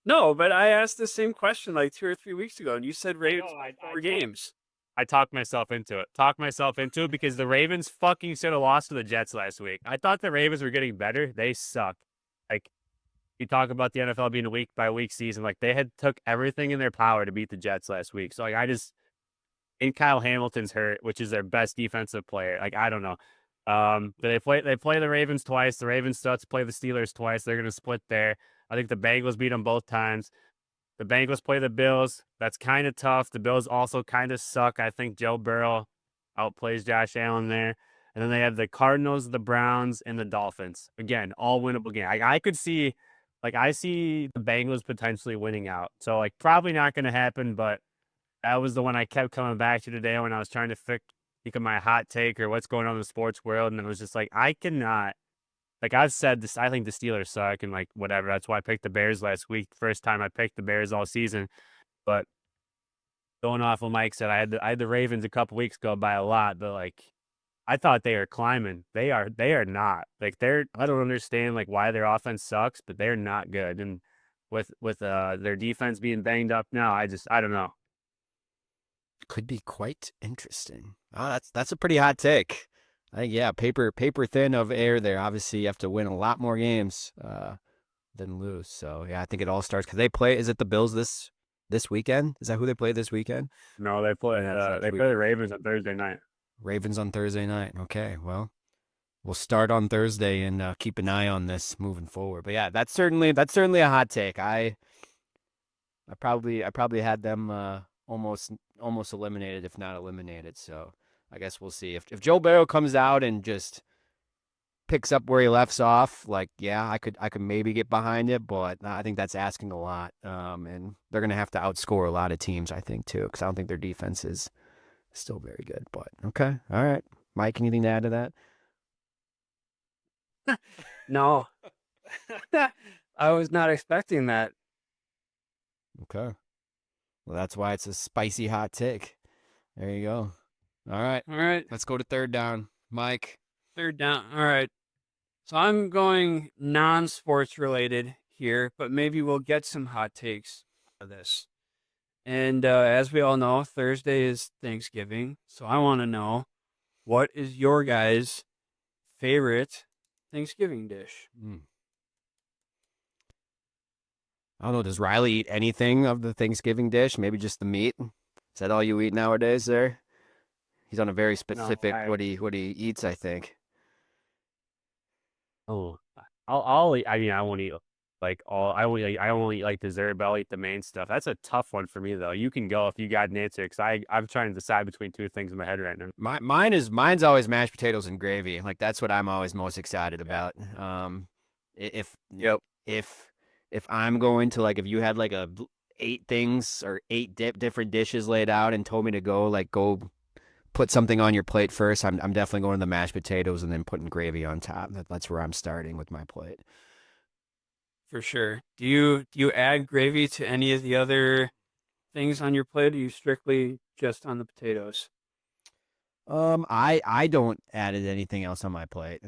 No, but I asked the same question like 2 or 3 weeks ago, and you said Ravens by 4 games. I talked myself into it. Because the Ravens fucking should have lost to the Jets last week. I thought the Ravens were getting better. They suck. Like, you talk about the NFL being a week by week season. Like, they had took everything in their power to beat the Jets last week. So, like, and Kyle Hamilton's hurt, which is their best defensive player. Like, I don't know. But they play the Ravens twice. The Ravens still have to play the Steelers twice. They're gonna split there. I think the Bengals beat them both times. The Bengals play the Bills. That's kind of tough. The Bills also kind of suck. I think Joe Burrow outplays Josh Allen there. And then they have the Cardinals, the Browns, and the Dolphins. Again, all winnable game. I could see, I see the Bengals potentially winning out. So, like, probably not going to happen, but that was the one I kept coming back to today when I was trying to think of my hot take or what's going on in the sports world. And it was just like, I cannot, like I've said this, I think the Steelers suck and like whatever. That's why I picked the Bears last week. First time I picked the Bears all season. But going off what Mike said, I had the Ravens a couple weeks ago by a lot, but like I thought they were climbing. They are not. Like I don't understand like why their offense sucks, but they're not good. And with their defense being banged up now, I don't know. Could be quite interesting. Oh, that's a pretty hot take. I think yeah, paper thin of air there. Obviously, you have to win a lot more games than lose. So yeah, I think it all starts because they play. Is it the Bills this weekend? Is that who they play this weekend? No, they play the Ravens on Thursday night. Ravens on Thursday night. Okay, well, we'll start on Thursday and keep an eye on this moving forward. But yeah, that's certainly a hot take. I probably had them almost eliminated, if not eliminated. So I guess we'll see if Joe Burrow comes out and just picks up where he left off. Like, yeah, I could maybe get behind it, but I think that's asking a lot. And they're gonna have to outscore a lot of teams, I think, too, because I don't think their defense is still very good. But okay, all right, Mike, anything to add to that? No, I was not expecting that. Okay. Well, that's why it's a spicy hot take. There you go. All right. Let's go to third down. Mike. Third down. All right. So I'm going non-sports related here, but maybe we'll get some hot takes out of this. And as we all know, Thursday is Thanksgiving. So I want to know, what is your guys' favorite Thanksgiving dish? I don't know. Does Riley eat anything of the Thanksgiving dish? Maybe just the meat? Is that all you eat nowadays, there? He's on a very No, specific what he eats, I think. oh, I'll eat. I mean, I won't eat like all. I won't eat like dessert, but I'll eat the main stuff. That's a tough one for me though. You can go if you got an answer, because I'm trying to decide between two things in my head right now. Mine's always mashed potatoes and gravy. Like that's what I'm always most excited about. If Yep. if I'm going to like if you had like a 8 things or different dishes laid out and told me to go put something on your plate first, I'm definitely going to the mashed potatoes and then putting gravy on top. That's where I'm starting with my plate. For sure. Do you add gravy to any of the other things on your plate? Or are you strictly just on the potatoes? I don't add anything else on my plate.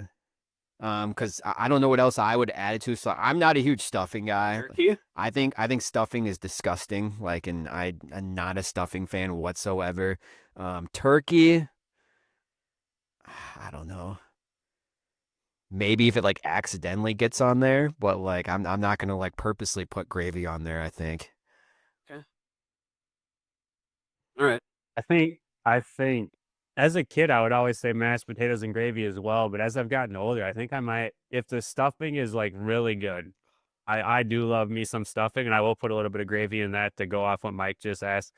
Because I don't know what else I would add it to. So I'm not a huge stuffing guy. Turkey? I think stuffing is disgusting. Like, and I'm not a stuffing fan whatsoever. Turkey, I don't know. Maybe if it like accidentally gets on there, but like I'm not gonna like purposely put gravy on there, I think. Okay. All right. I think as a kid I would always say mashed potatoes and gravy as well, but as I've gotten older, I think I might, if the stuffing is like really good. I do love me some stuffing, and I will put a little bit of gravy in that to go off what Mike just asked.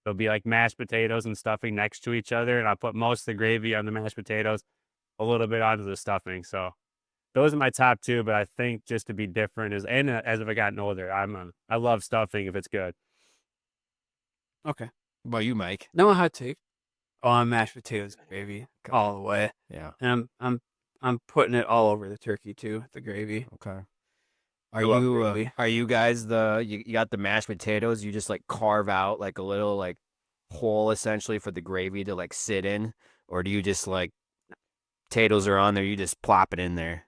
It'll be like mashed potatoes and stuffing next to each other, and I put most of the gravy on the mashed potatoes, a little bit onto the stuffing. So those are my top two. But I think just to be different is, and as I've gotten older, I love stuffing if it's good. Okay. What about you, Mike? No hot take. Oh, I'm mashed potatoes and gravy all the way. Yeah. And I'm putting it all over the turkey too, the gravy. Okay. I love gravy. Are you guys you got the mashed potatoes? You just like carve out like a little like hole essentially for the gravy to like sit in, or do you just like potatoes are on there, you just plop it in there?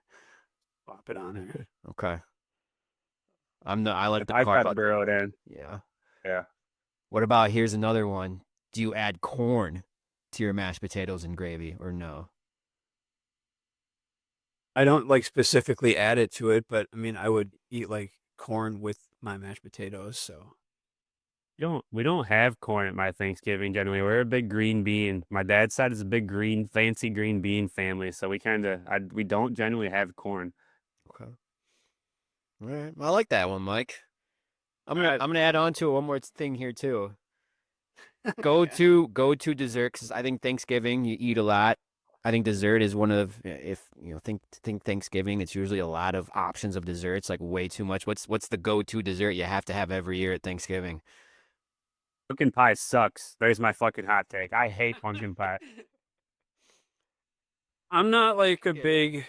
Pop it on there. Okay. I like the I've carve got out. burrowed in. Yeah. Yeah. What about here's another one. Do you add corn to your mashed potatoes and gravy or no? I don't like specifically add it to it, but I mean I would eat like corn with my mashed potatoes, so We don't have corn at my Thanksgiving generally. We're a big green bean. My dad's side is a big green, fancy green bean family, so we don't generally have corn. Okay. All right. I like that one, Mike. Alright. I'm gonna add on to it one more thing here too. Okay. Go to dessert because I think Thanksgiving you eat a lot. I think dessert is one of if you know think Thanksgiving it's usually a lot of options of desserts like way too much. What's the go to dessert you have to have every year at Thanksgiving? Pumpkin pie sucks. There's my fucking hot take. I hate pumpkin pie. I'm not like a Yeah. big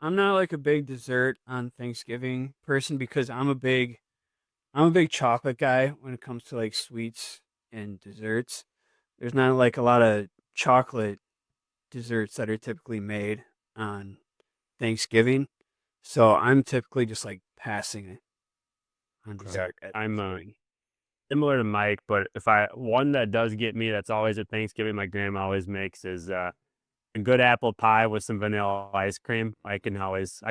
I'm not like a big dessert on Thanksgiving person because I'm a big chocolate guy when it comes to like sweets and desserts. There's not like a lot of chocolate desserts that are typically made on Thanksgiving. So I'm typically just like passing it on Okay. Yeah, dessert at I'm Thanksgiving. similar to Mike, but if I one that does get me, that's always at Thanksgiving. My grandma always makes is a good apple pie with some vanilla ice cream. I can always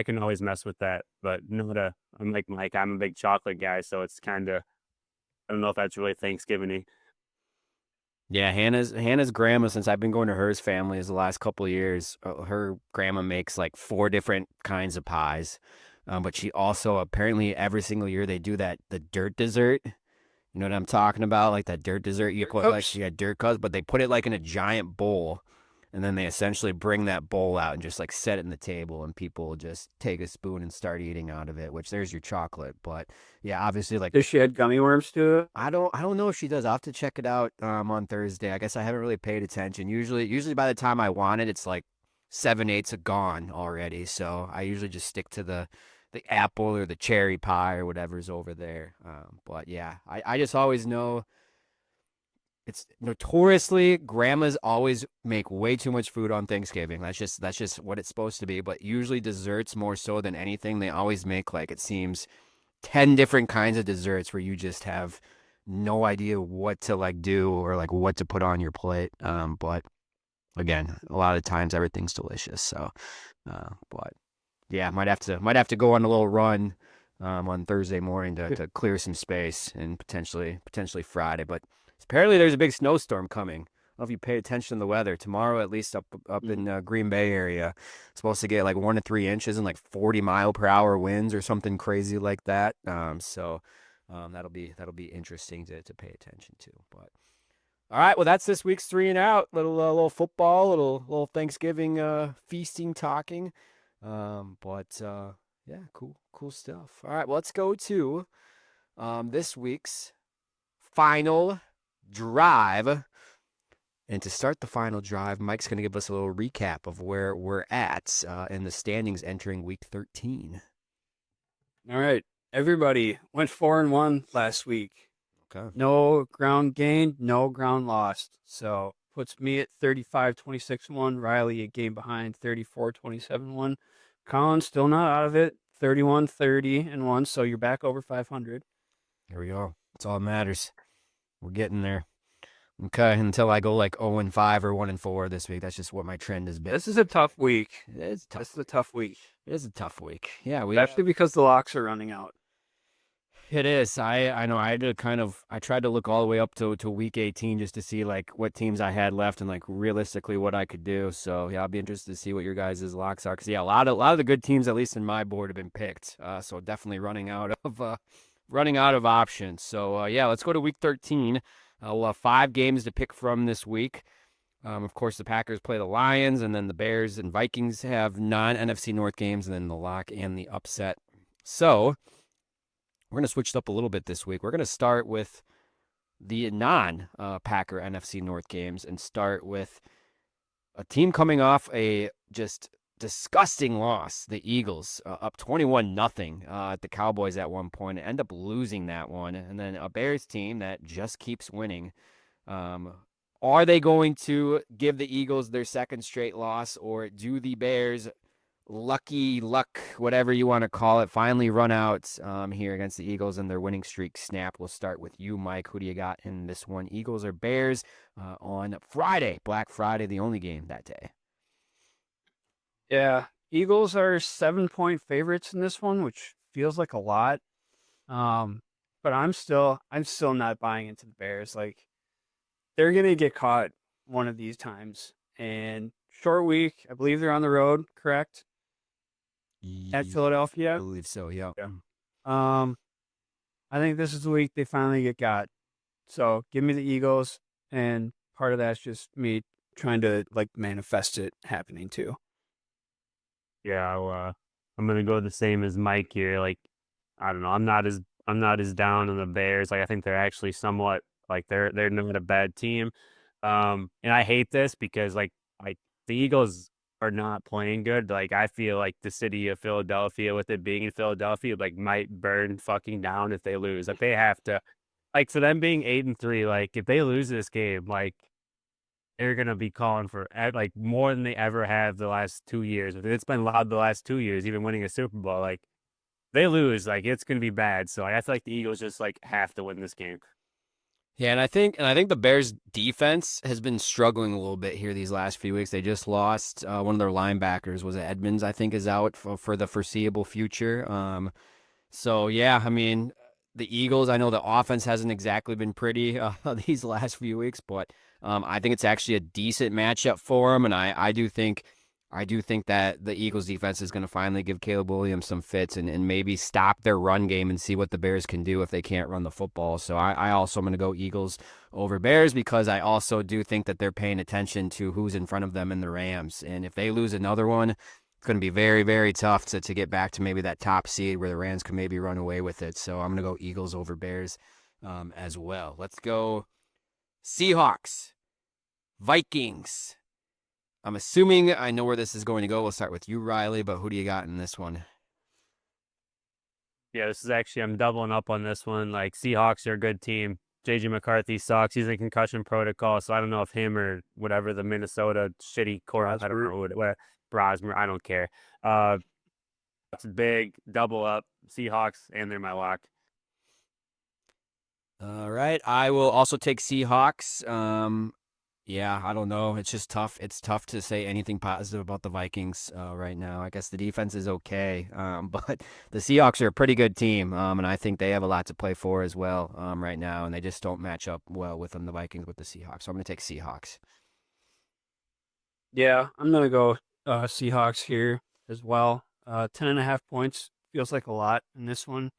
mess with that, but no, I'm like Mike. I'm a big chocolate guy, so it's kind of, I don't know if that's really Thanksgiving-y. Yeah, Hannah's grandma, since I've been going to hers family is the last couple of years, her grandma makes like 4 different kinds of pies. But she also apparently every single year they do the dirt dessert. You know what I'm talking about? Like that dirt dessert you Dirt put like cups? yeah, dirt cups, but they put it like in a giant bowl, and then they essentially bring that bowl out and just like set it in the table, and people just take a spoon and start eating out of it. Which there's your chocolate, but yeah, obviously like Does she add gummy worms to it? I don't know if she does. I'll have to check it out on Thursday. I guess I haven't really paid attention. Usually by the time I want it, it's like 7/8 are gone already. So I usually just stick to the apple or the cherry pie or whatever's over there. But yeah, I just always know it's notoriously grandmas always make way too much food on Thanksgiving. That's just what it's supposed to be. But usually desserts more so than anything, they always make like it seems 10 different kinds of desserts where you just have no idea what to like do or like what to put on your plate. But again, a lot of times everything's delicious. So, but yeah, might have to go on a little run on Thursday morning to clear some space and potentially Friday. But apparently there's a big snowstorm coming. I don't know if you pay attention to the weather tomorrow, at least up in Green Bay area. It's supposed to get like 1 to 3 inches and like 40-mile-per-hour winds or something crazy like that. That'll be interesting to pay attention to. But all right, well that's this week's three and out. Little football, little Thanksgiving feasting talking. Yeah, cool stuff. All right, well, let's go to this week's final drive. And to start the final drive, Mike's going to give us a little recap of where we're at in the standings entering week 13. All right. Everybody went 4-1 last week. Okay. No ground gained, no ground lost. So puts me at 35-26-1. Riley a game behind, 34-27-1. Collin still not out of it, 31-30-1. So you're back over 500. Here we go. That's all that matters. We're getting there. Okay, until I go like 0-5 or 1-4 this week. That's just what my trend has been. This is a tough week. It is tough. This is a tough week. It is a tough week. Yeah, Especially because the locks are running out. It is. I know. I tried to look all the way up to week 18 just to see like what teams I had left and like realistically what I could do. So yeah, I'll be interested to see what your guys' locks are. Cause yeah, a lot of the good teams, at least in my board, have been picked. So definitely running out of options. So yeah, let's go to week 13. We'll have 5 games to pick from this week. Of course, the Packers play the Lions, and then the Bears and Vikings have non-NFC North games, and then the lock and the upset. So we're going to switch it up a little bit this week. We're going to start with the non-Packer NFC North games and start with a team coming off a just disgusting loss, the Eagles, up 21-0 at the Cowboys at one point, and end up losing that one. And then a Bears team that just keeps winning. Are they going to give the Eagles their second straight loss, or do the Bears lucky luck, whatever you want to call it, finally run out here against the Eagles and their winning streak snap? We'll start with you, Mike. Who do you got in this one? Eagles or Bears on Friday, Black Friday, the only game that day? Yeah, Eagles are 7-point favorites in this one, which feels like a lot. But I'm still not buying into the Bears. Like, they're gonna get caught one of these times. And short week, I believe they're on the road, correct? At Philadelphia. I believe so. Yeah. I think this is the week they finally get got. So give me the Eagles, and part of that's just me trying to like manifest it happening too. Yeah, I'm gonna go the same as Mike here. Like, I don't know. I'm not as down on the Bears. Like, I think they're actually somewhat like they're not a bad team. And I hate this because like the Eagles are not playing good. Like, I feel like the city of Philadelphia, with it being in Philadelphia, like might burn fucking down if they lose. Like, they have to, like, for them being 8-3, like if they lose this game, like they're gonna be calling for like more than they ever have the last 2 years. It's been loud the last 2 years, even winning a Super Bowl. Like, they lose, like it's gonna be bad. So I feel like the Eagles just like have to win this game. Yeah, and I think the Bears defense has been struggling a little bit here these last few weeks. They just lost one of their linebackers, was it Edmonds, I think, is out for the foreseeable future. So yeah, I mean, the Eagles, I know the offense hasn't exactly been pretty these last few weeks, but I think it's actually a decent matchup for them, and I do think that the Eagles defense is going to finally give Caleb Williams some fits and maybe stop their run game and see what the Bears can do if they can't run the football. So I also am going to go Eagles over Bears because I also do think that they're paying attention to who's in front of them in the Rams. And if they lose another one, it's going to be very, very tough to get back to maybe that top seed where the Rams can maybe run away with it. So I'm going to go Eagles over Bears as well. Let's go Seahawks, Vikings. I'm assuming I know where this is going to go. We'll start with you, Riley, but who do you got in this one? Yeah, this is actually, I'm doubling up on this one. Like, Seahawks are a good team. JJ McCarthy sucks. He's in concussion protocol, so I don't know if him or whatever the Minnesota shitty core, I don't know what Brosmer, I don't care. It's big, double up, Seahawks, and they're my lock. All right. I will also take Seahawks. Yeah, I don't know. It's just tough. It's tough to say anything positive about the Vikings right now. I guess the defense is okay, but the Seahawks are a pretty good team, and I think they have a lot to play for as well right now, and they just don't match up well with them, the Vikings with the Seahawks. So I'm going to take Seahawks. Yeah, I'm gonna go Seahawks here as well. 10.5 points feels like a lot in this one,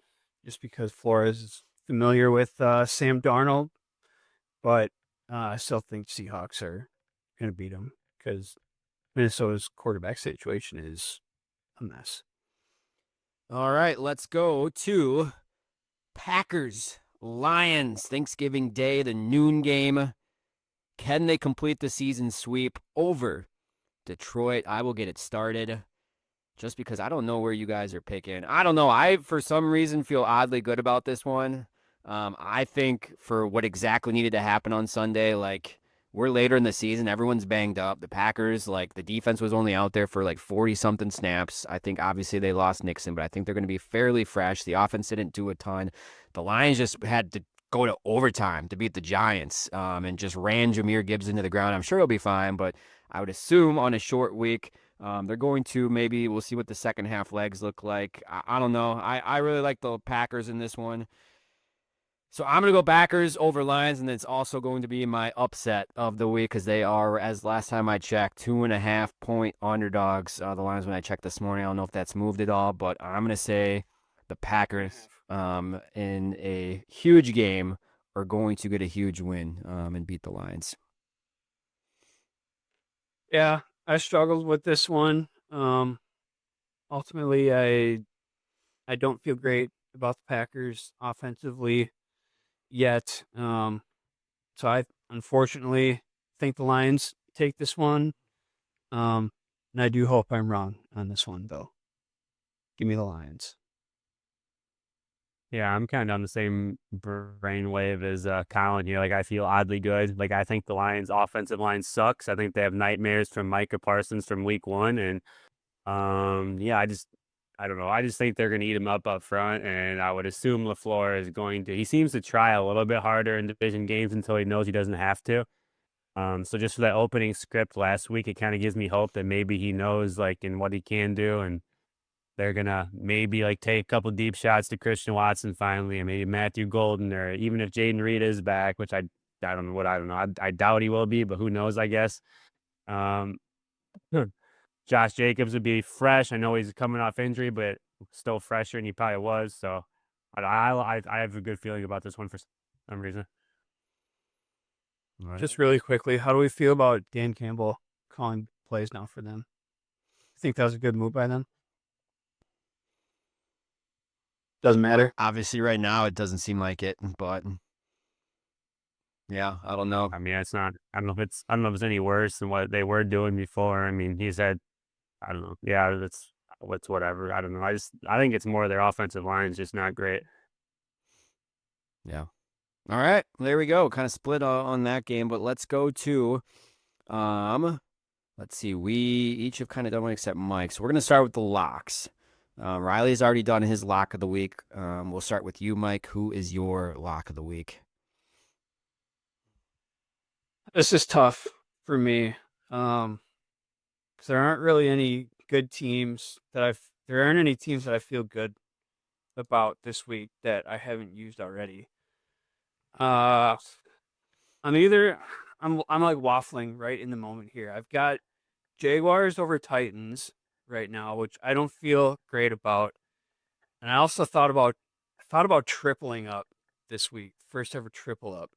just because Flores is familiar with Sam Darnold, but I still think Seahawks are gonna beat him because Minnesota's quarterback situation is a mess. All right, let's go to Packers, Lions, Thanksgiving Day, the noon game. Can they complete the season sweep over Detroit? I will get it started just because I don't know where you guys are picking. I don't know. I, for some reason, feel oddly good about this one. I think for what exactly needed to happen on Sunday, like we're later in the season, everyone's banged up. The Packers, like the defense was only out there for like 40 something snaps. I think obviously they lost Nixon, but I think they're going to be fairly fresh. The offense didn't do a ton. The Lions just had to go to overtime to beat the Giants and just ran Jameer Gibbs into the ground. I'm sure he'll be fine, but I would assume on a short week, they're going to maybe we'll see what the second half legs look like. I don't know. I really like the Packers in this one. So I'm going to go Packers over Lions, and it's also going to be my upset of the week because they are, as last time I checked, 2.5 point underdogs. The Lions when I checked this morning, I don't know if that's moved at all, but I'm going to say the Packers in a huge game are going to get a huge win and beat the Lions. Yeah, I struggled with this one. Ultimately, I don't feel great about the Packers offensively yet. So I unfortunately think the Lions take this one. And I do hope I'm wrong on this one, though. Give me the Lions. Yeah, I'm kind of on the same brainwave as Collin here. Like, I feel oddly good. Like, I think the Lions' offensive line sucks. I think they have nightmares from Micah Parsons from week one, and yeah, I don't know. I just think they're going to eat him up front, and I would assume LaFleur is going to. He seems to try a little bit harder in division games until he knows he doesn't have to. So just for that opening script last week, it kind of gives me hope that maybe he knows like in what he can do, and they're gonna maybe like take a couple deep shots to Christian Watson finally, and maybe Matthew Golden, or even if Jaden Reed is back, which I don't know what I don't know. I doubt he will be, but who knows? I guess. Um, Josh Jacobs would be fresh. I know he's coming off injury, but still fresher than he probably was. So I have a good feeling about this one for some reason. Right. Just really quickly, how do we feel about Dan Campbell calling plays now for them? I think that was a good move by them. Doesn't matter. Obviously, right now it doesn't seem like it, but yeah, I don't know. I mean, it's not. I don't know if it's any worse than what they were doing before. I mean, he said, I don't know. Yeah, that's what's whatever. I don't know. I think it's more their offensive line is just not great. Yeah. All right, there we go. Kind of split on that game, but let's go to, let's see. We each have kind of done one except Mike. So we're gonna start with the locks. Riley's already done his lock of the week. We'll start with you, Mike. Who is your lock of the week? This is tough for me. 'Cause there aren't really any good teams there aren't any teams that I feel good about this week that I haven't used already. Uh, I'm like waffling right in the moment here. I've got Jaguars over Titans right now, which I don't feel great about. And I also thought about tripling up this week. First ever triple up.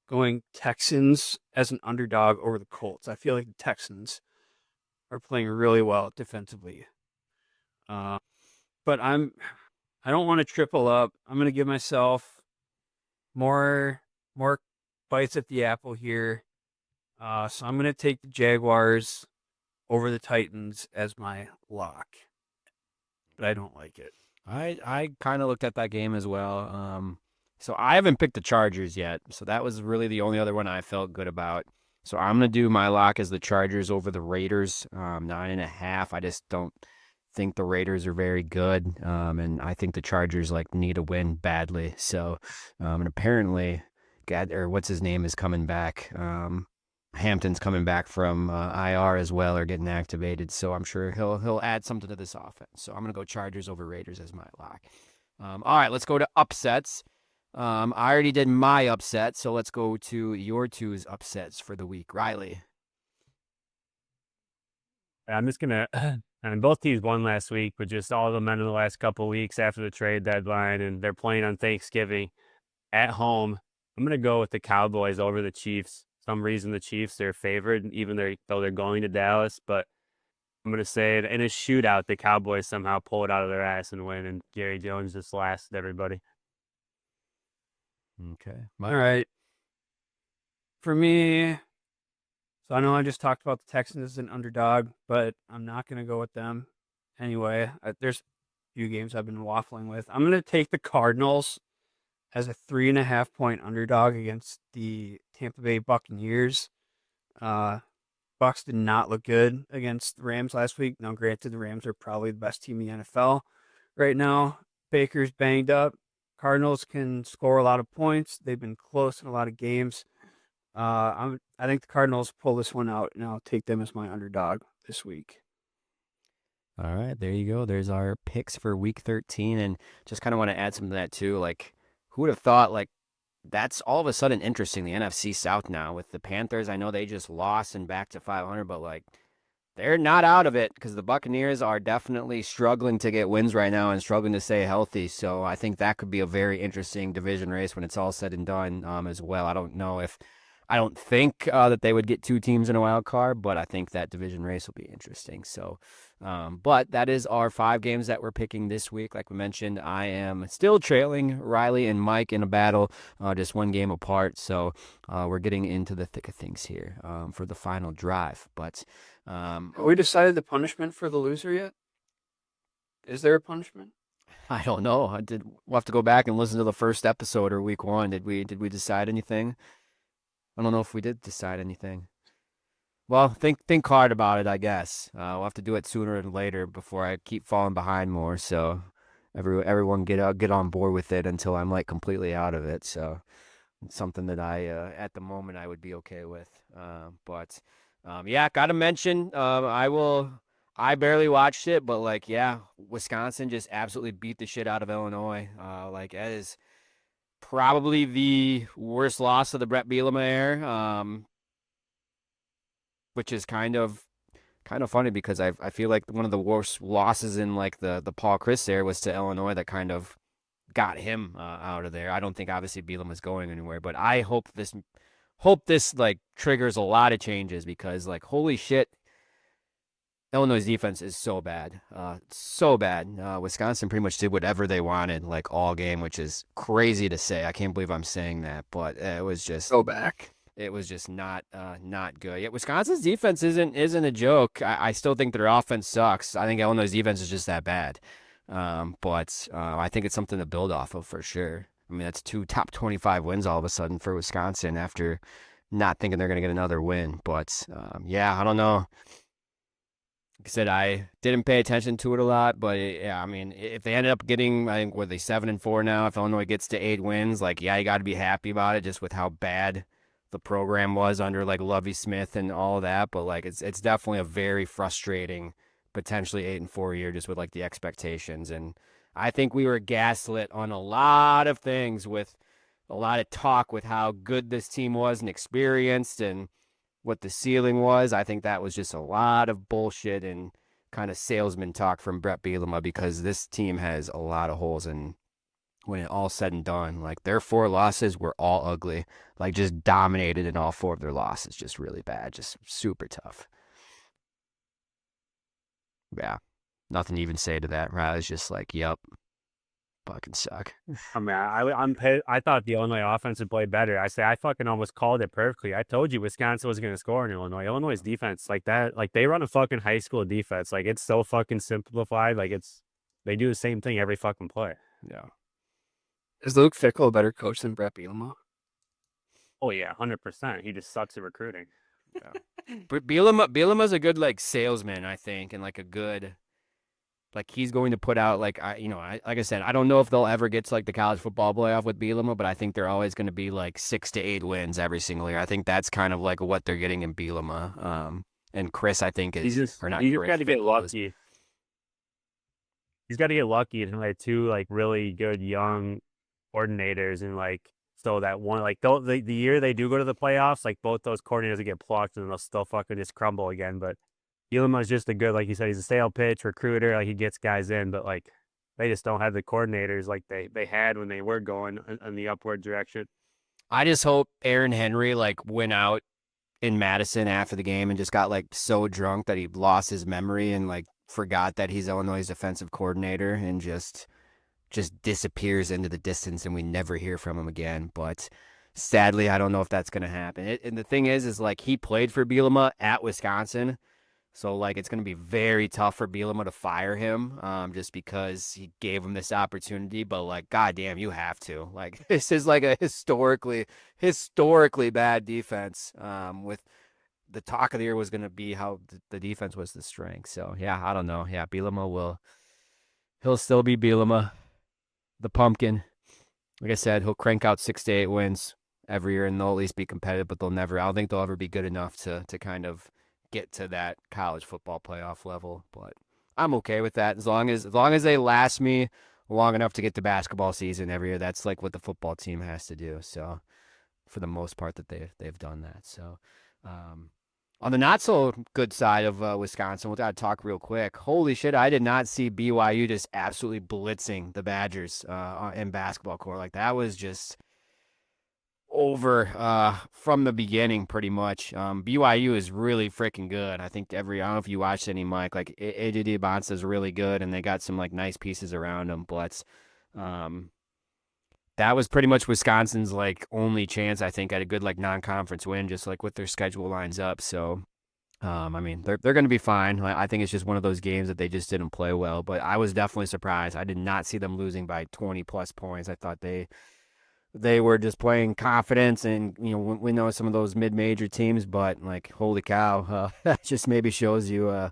Going Texans as an underdog over the Colts. I feel like the Texans are playing really well defensively. Uh, but I don't want to triple up. I'm gonna give myself more bites at the apple here. So I'm gonna take the Jaguars over the Titans as my lock. But I don't like it. I kind of looked at that game as well. So I haven't picked the Chargers yet. So that was really the only other one I felt good about. So I'm gonna do my lock as the Chargers over the Raiders, 9.5. I just don't think the Raiders are very good, and I think the Chargers like need a win badly. So, and apparently, God or what's his name is coming back. Hampton's coming back from IR as well, or getting activated. So I'm sure he'll add something to this offense. So I'm gonna go Chargers over Raiders as my lock. All right, let's go to upsets. I already did my upset, so let's go to your two's upsets for the week. Riley. I'm just gonna. And both teams won last week, but just all the men in the last couple of weeks after the trade deadline, and they're playing on Thanksgiving at home. I'm gonna go with the Cowboys over the Chiefs. Some reason the Chiefs are favored, even though they're going to Dallas. But I'm gonna say it in a shootout, the Cowboys somehow pull it out of their ass and win, and Gary Jones just lasts everybody. Okay. All right. For me, so I know I just talked about the Texans as an underdog, but I'm not going to go with them anyway. There's a few games I've been waffling with. I'm going to take the Cardinals as a 3.5 point underdog against the Tampa Bay Buccaneers. Bucks did not look good against the Rams last week. Now, granted, the Rams are probably the best team in the NFL right now. Baker's banged up. Cardinals can score a lot of points. They've been close in a lot of games. I think the Cardinals pull this one out, and I'll take them as my underdog this week. All right, there you go. There's our picks for week 13. And just kind of want to add some to that too. Like, who would have thought, like, that's all of a sudden interesting, the NFC South now with the Panthers. I know they just lost and back to 500, but like, they're not out of it because the Buccaneers are definitely struggling to get wins right now and struggling to stay healthy. So I think that could be a very interesting division race when it's all said and done as well. I don't think that they would get two teams in a wild card, but I think that division race will be interesting. So, but that is our 5 games that we're picking this week. Like we mentioned, I am still trailing Riley and Mike in a battle, just 1 game apart. So we're getting into the thick of things here for the final drive. But Have we decided the punishment for the loser yet? Is there a punishment? I don't know. We'll have to go back and listen to the first episode or week 1. Did we decide anything? I don't know if we did decide anything. Well, think hard about it, I guess. We'll have to do it sooner than later before I keep falling behind more. So everyone get on board with it until I'm like completely out of it. So it's something that I at the moment I would be okay with. But yeah, gotta mention I barely watched it, but like yeah, Wisconsin just absolutely beat the shit out of Illinois. Like that is probably the worst loss of the Brett Bielema era, which is kind of funny because I feel like one of the worst losses in like the Paul Chryst era was to Illinois that kind of got him out of there. I don't think obviously Bielema is going anywhere, but I hope this like triggers a lot of changes because like holy shit, Illinois' defense is so bad, so bad. Wisconsin pretty much did whatever they wanted, like all game, which is crazy to say. I can't believe I'm saying that, but it was just Go back. it was just not good. Yeah, Wisconsin's defense isn't a joke. I still think their offense sucks. I think Illinois' defense is just that bad. But I think it's something to build off of for sure. I mean, that's 2 top 25 wins all of a sudden for Wisconsin after not thinking they're going to get another win. But yeah, I don't know. Like I said, I didn't pay attention to it a lot, but yeah, I mean, if they ended up getting, I think, were they 7-4 now? If Illinois gets to 8 wins, like, yeah, you got to be happy about it, just with how bad the program was under like Lovie Smith and all of that. But like, it's definitely a very frustrating, potentially 8-4 year, just with like the expectations. And I think we were gaslit on a lot of things with a lot of talk with how good this team was and experienced and what the ceiling was. I think that was just a lot of bullshit and kind of salesman talk from Brett Bielema because this team has a lot of holes. And when it all said and done, like their 4 losses were all ugly, like just dominated in all 4 of their losses, just really bad, just super tough. Yeah, nothing to even say to that. Riley's just like, yep, fucking suck. I mean, I thought the Illinois offense would play better. I fucking almost called it perfectly. I told you Wisconsin was going to score in Illinois. Illinois' defense like that, like they run a fucking high school defense. Like it's so fucking simplified. Like they do the same thing every fucking play. Yeah. Is Luke Fickell a better coach than Brett Bielema? Oh yeah, 100%. He just sucks at recruiting. Yeah. But Bielema's a good like salesman, I think, and like a good Like he's going to put out like like I said, I don't know if they'll ever get to like the college football playoff with Bielema, but I think they're always going to be like 6 to 8 wins every single year. I think that's kind of like what they're getting in Bielema. And Chris, I think He's is just or not. he's Chris, got to get Bielema lucky. He's got to get lucky and like 2 like really good young coordinators and like so that one like the year they do go to the playoffs, like both those coordinators will get plucked and they'll still fucking just crumble again. But Bielema's just a good, like you said, he's a sale pitch recruiter. Like he gets guys in, but like they just don't have the coordinators like they had when they were going in the upward direction. I just hope Aaron Henry like went out in Madison after the game and just got like so drunk that he lost his memory and like forgot that he's Illinois' defensive coordinator and just disappears into the distance and we never hear from him again. But sadly, I don't know if that's going to happen. And the thing is like he played for Bielema at Wisconsin. So, like, it's going to be very tough for Bielema to fire him just because he gave him this opportunity. But, like, goddamn, you have to. Like, this is like a historically bad defense with the talk of the year was going to be how the defense was the strength. So, yeah, I don't know. Yeah, he'll still be Bielema, the pumpkin. Like I said, he'll crank out 6 to 8 wins every year and they'll at least be competitive, but I don't think they'll ever be good enough to kind of get to that college football playoff level, but I'm okay with that as long as they last me long enough to get to basketball season every year. That's like what the football team has to do. So for the most part that they've done that. So on the not so good side of Wisconsin, we'll gotta talk real quick. Holy shit, I did not see BYU just absolutely blitzing the Badgers in basketball court. Like that was just over from the beginning pretty much. BYU is really freaking good. I think I don't know if you watched any, Mike, like AJ Diabonsa is really good and they got some like nice pieces around him, but that was pretty much Wisconsin's like only chance I think at a good like non-conference win, just like with their schedule lines up. So I mean they're going to be fine. I think it's just one of those games that they just didn't play well, but I was definitely surprised. I did not see them losing by 20 plus points. I thought they were just playing confidence and, we know some of those mid-major teams, but like, holy cow, that just maybe shows you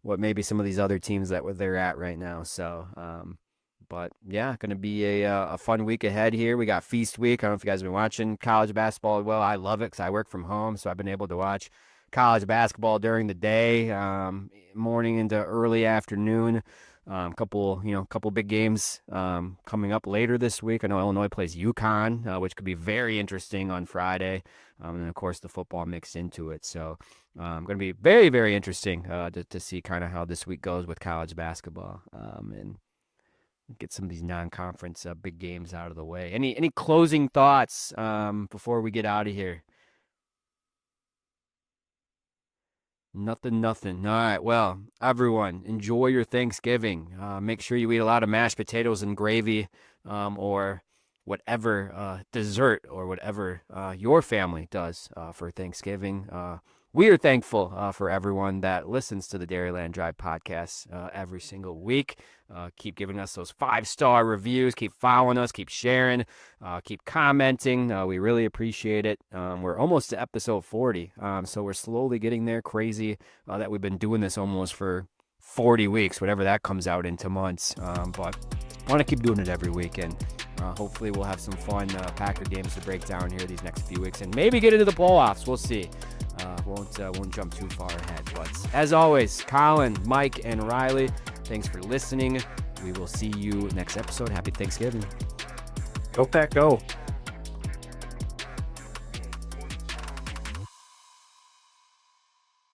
what maybe some of these other teams that they're at right now. So, but yeah, going to be a fun week ahead here. We got Feast Week. I don't know if you guys have been watching college basketball. Well, I love it because I work from home, so I've been able to watch college basketball during the day, morning into early afternoon. Couple big games coming up later this week. I know Illinois plays UConn, which could be very interesting on Friday, and of course the football mixed into it. So, going to be very, very interesting to see kind of how this week goes with college basketball, and get some of these non-conference big games out of the way. Any closing thoughts before we get out of here? Nothing. All right. Well, everyone, enjoy your Thanksgiving. Make sure you eat a lot of mashed potatoes and gravy, or whatever dessert or whatever your family does for Thanksgiving. We are thankful for everyone that listens to the Dairyland Drive podcast every single week. Keep giving us those 5-star reviews. Keep following us. Keep sharing. Keep commenting. We really appreciate it. We're almost to episode 40, so we're slowly getting there. Crazy that we've been doing this almost for 40 weeks, whatever that comes out into months. But I want to keep doing it every week, and hopefully we'll have some fun Packer games to break down here these next few weeks, and maybe get into the playoffs. We'll see. Won't jump too far ahead. But as always, Collin, Mike, and Riley, thanks for listening. We will see you next episode. Happy Thanksgiving. Go Pack, go.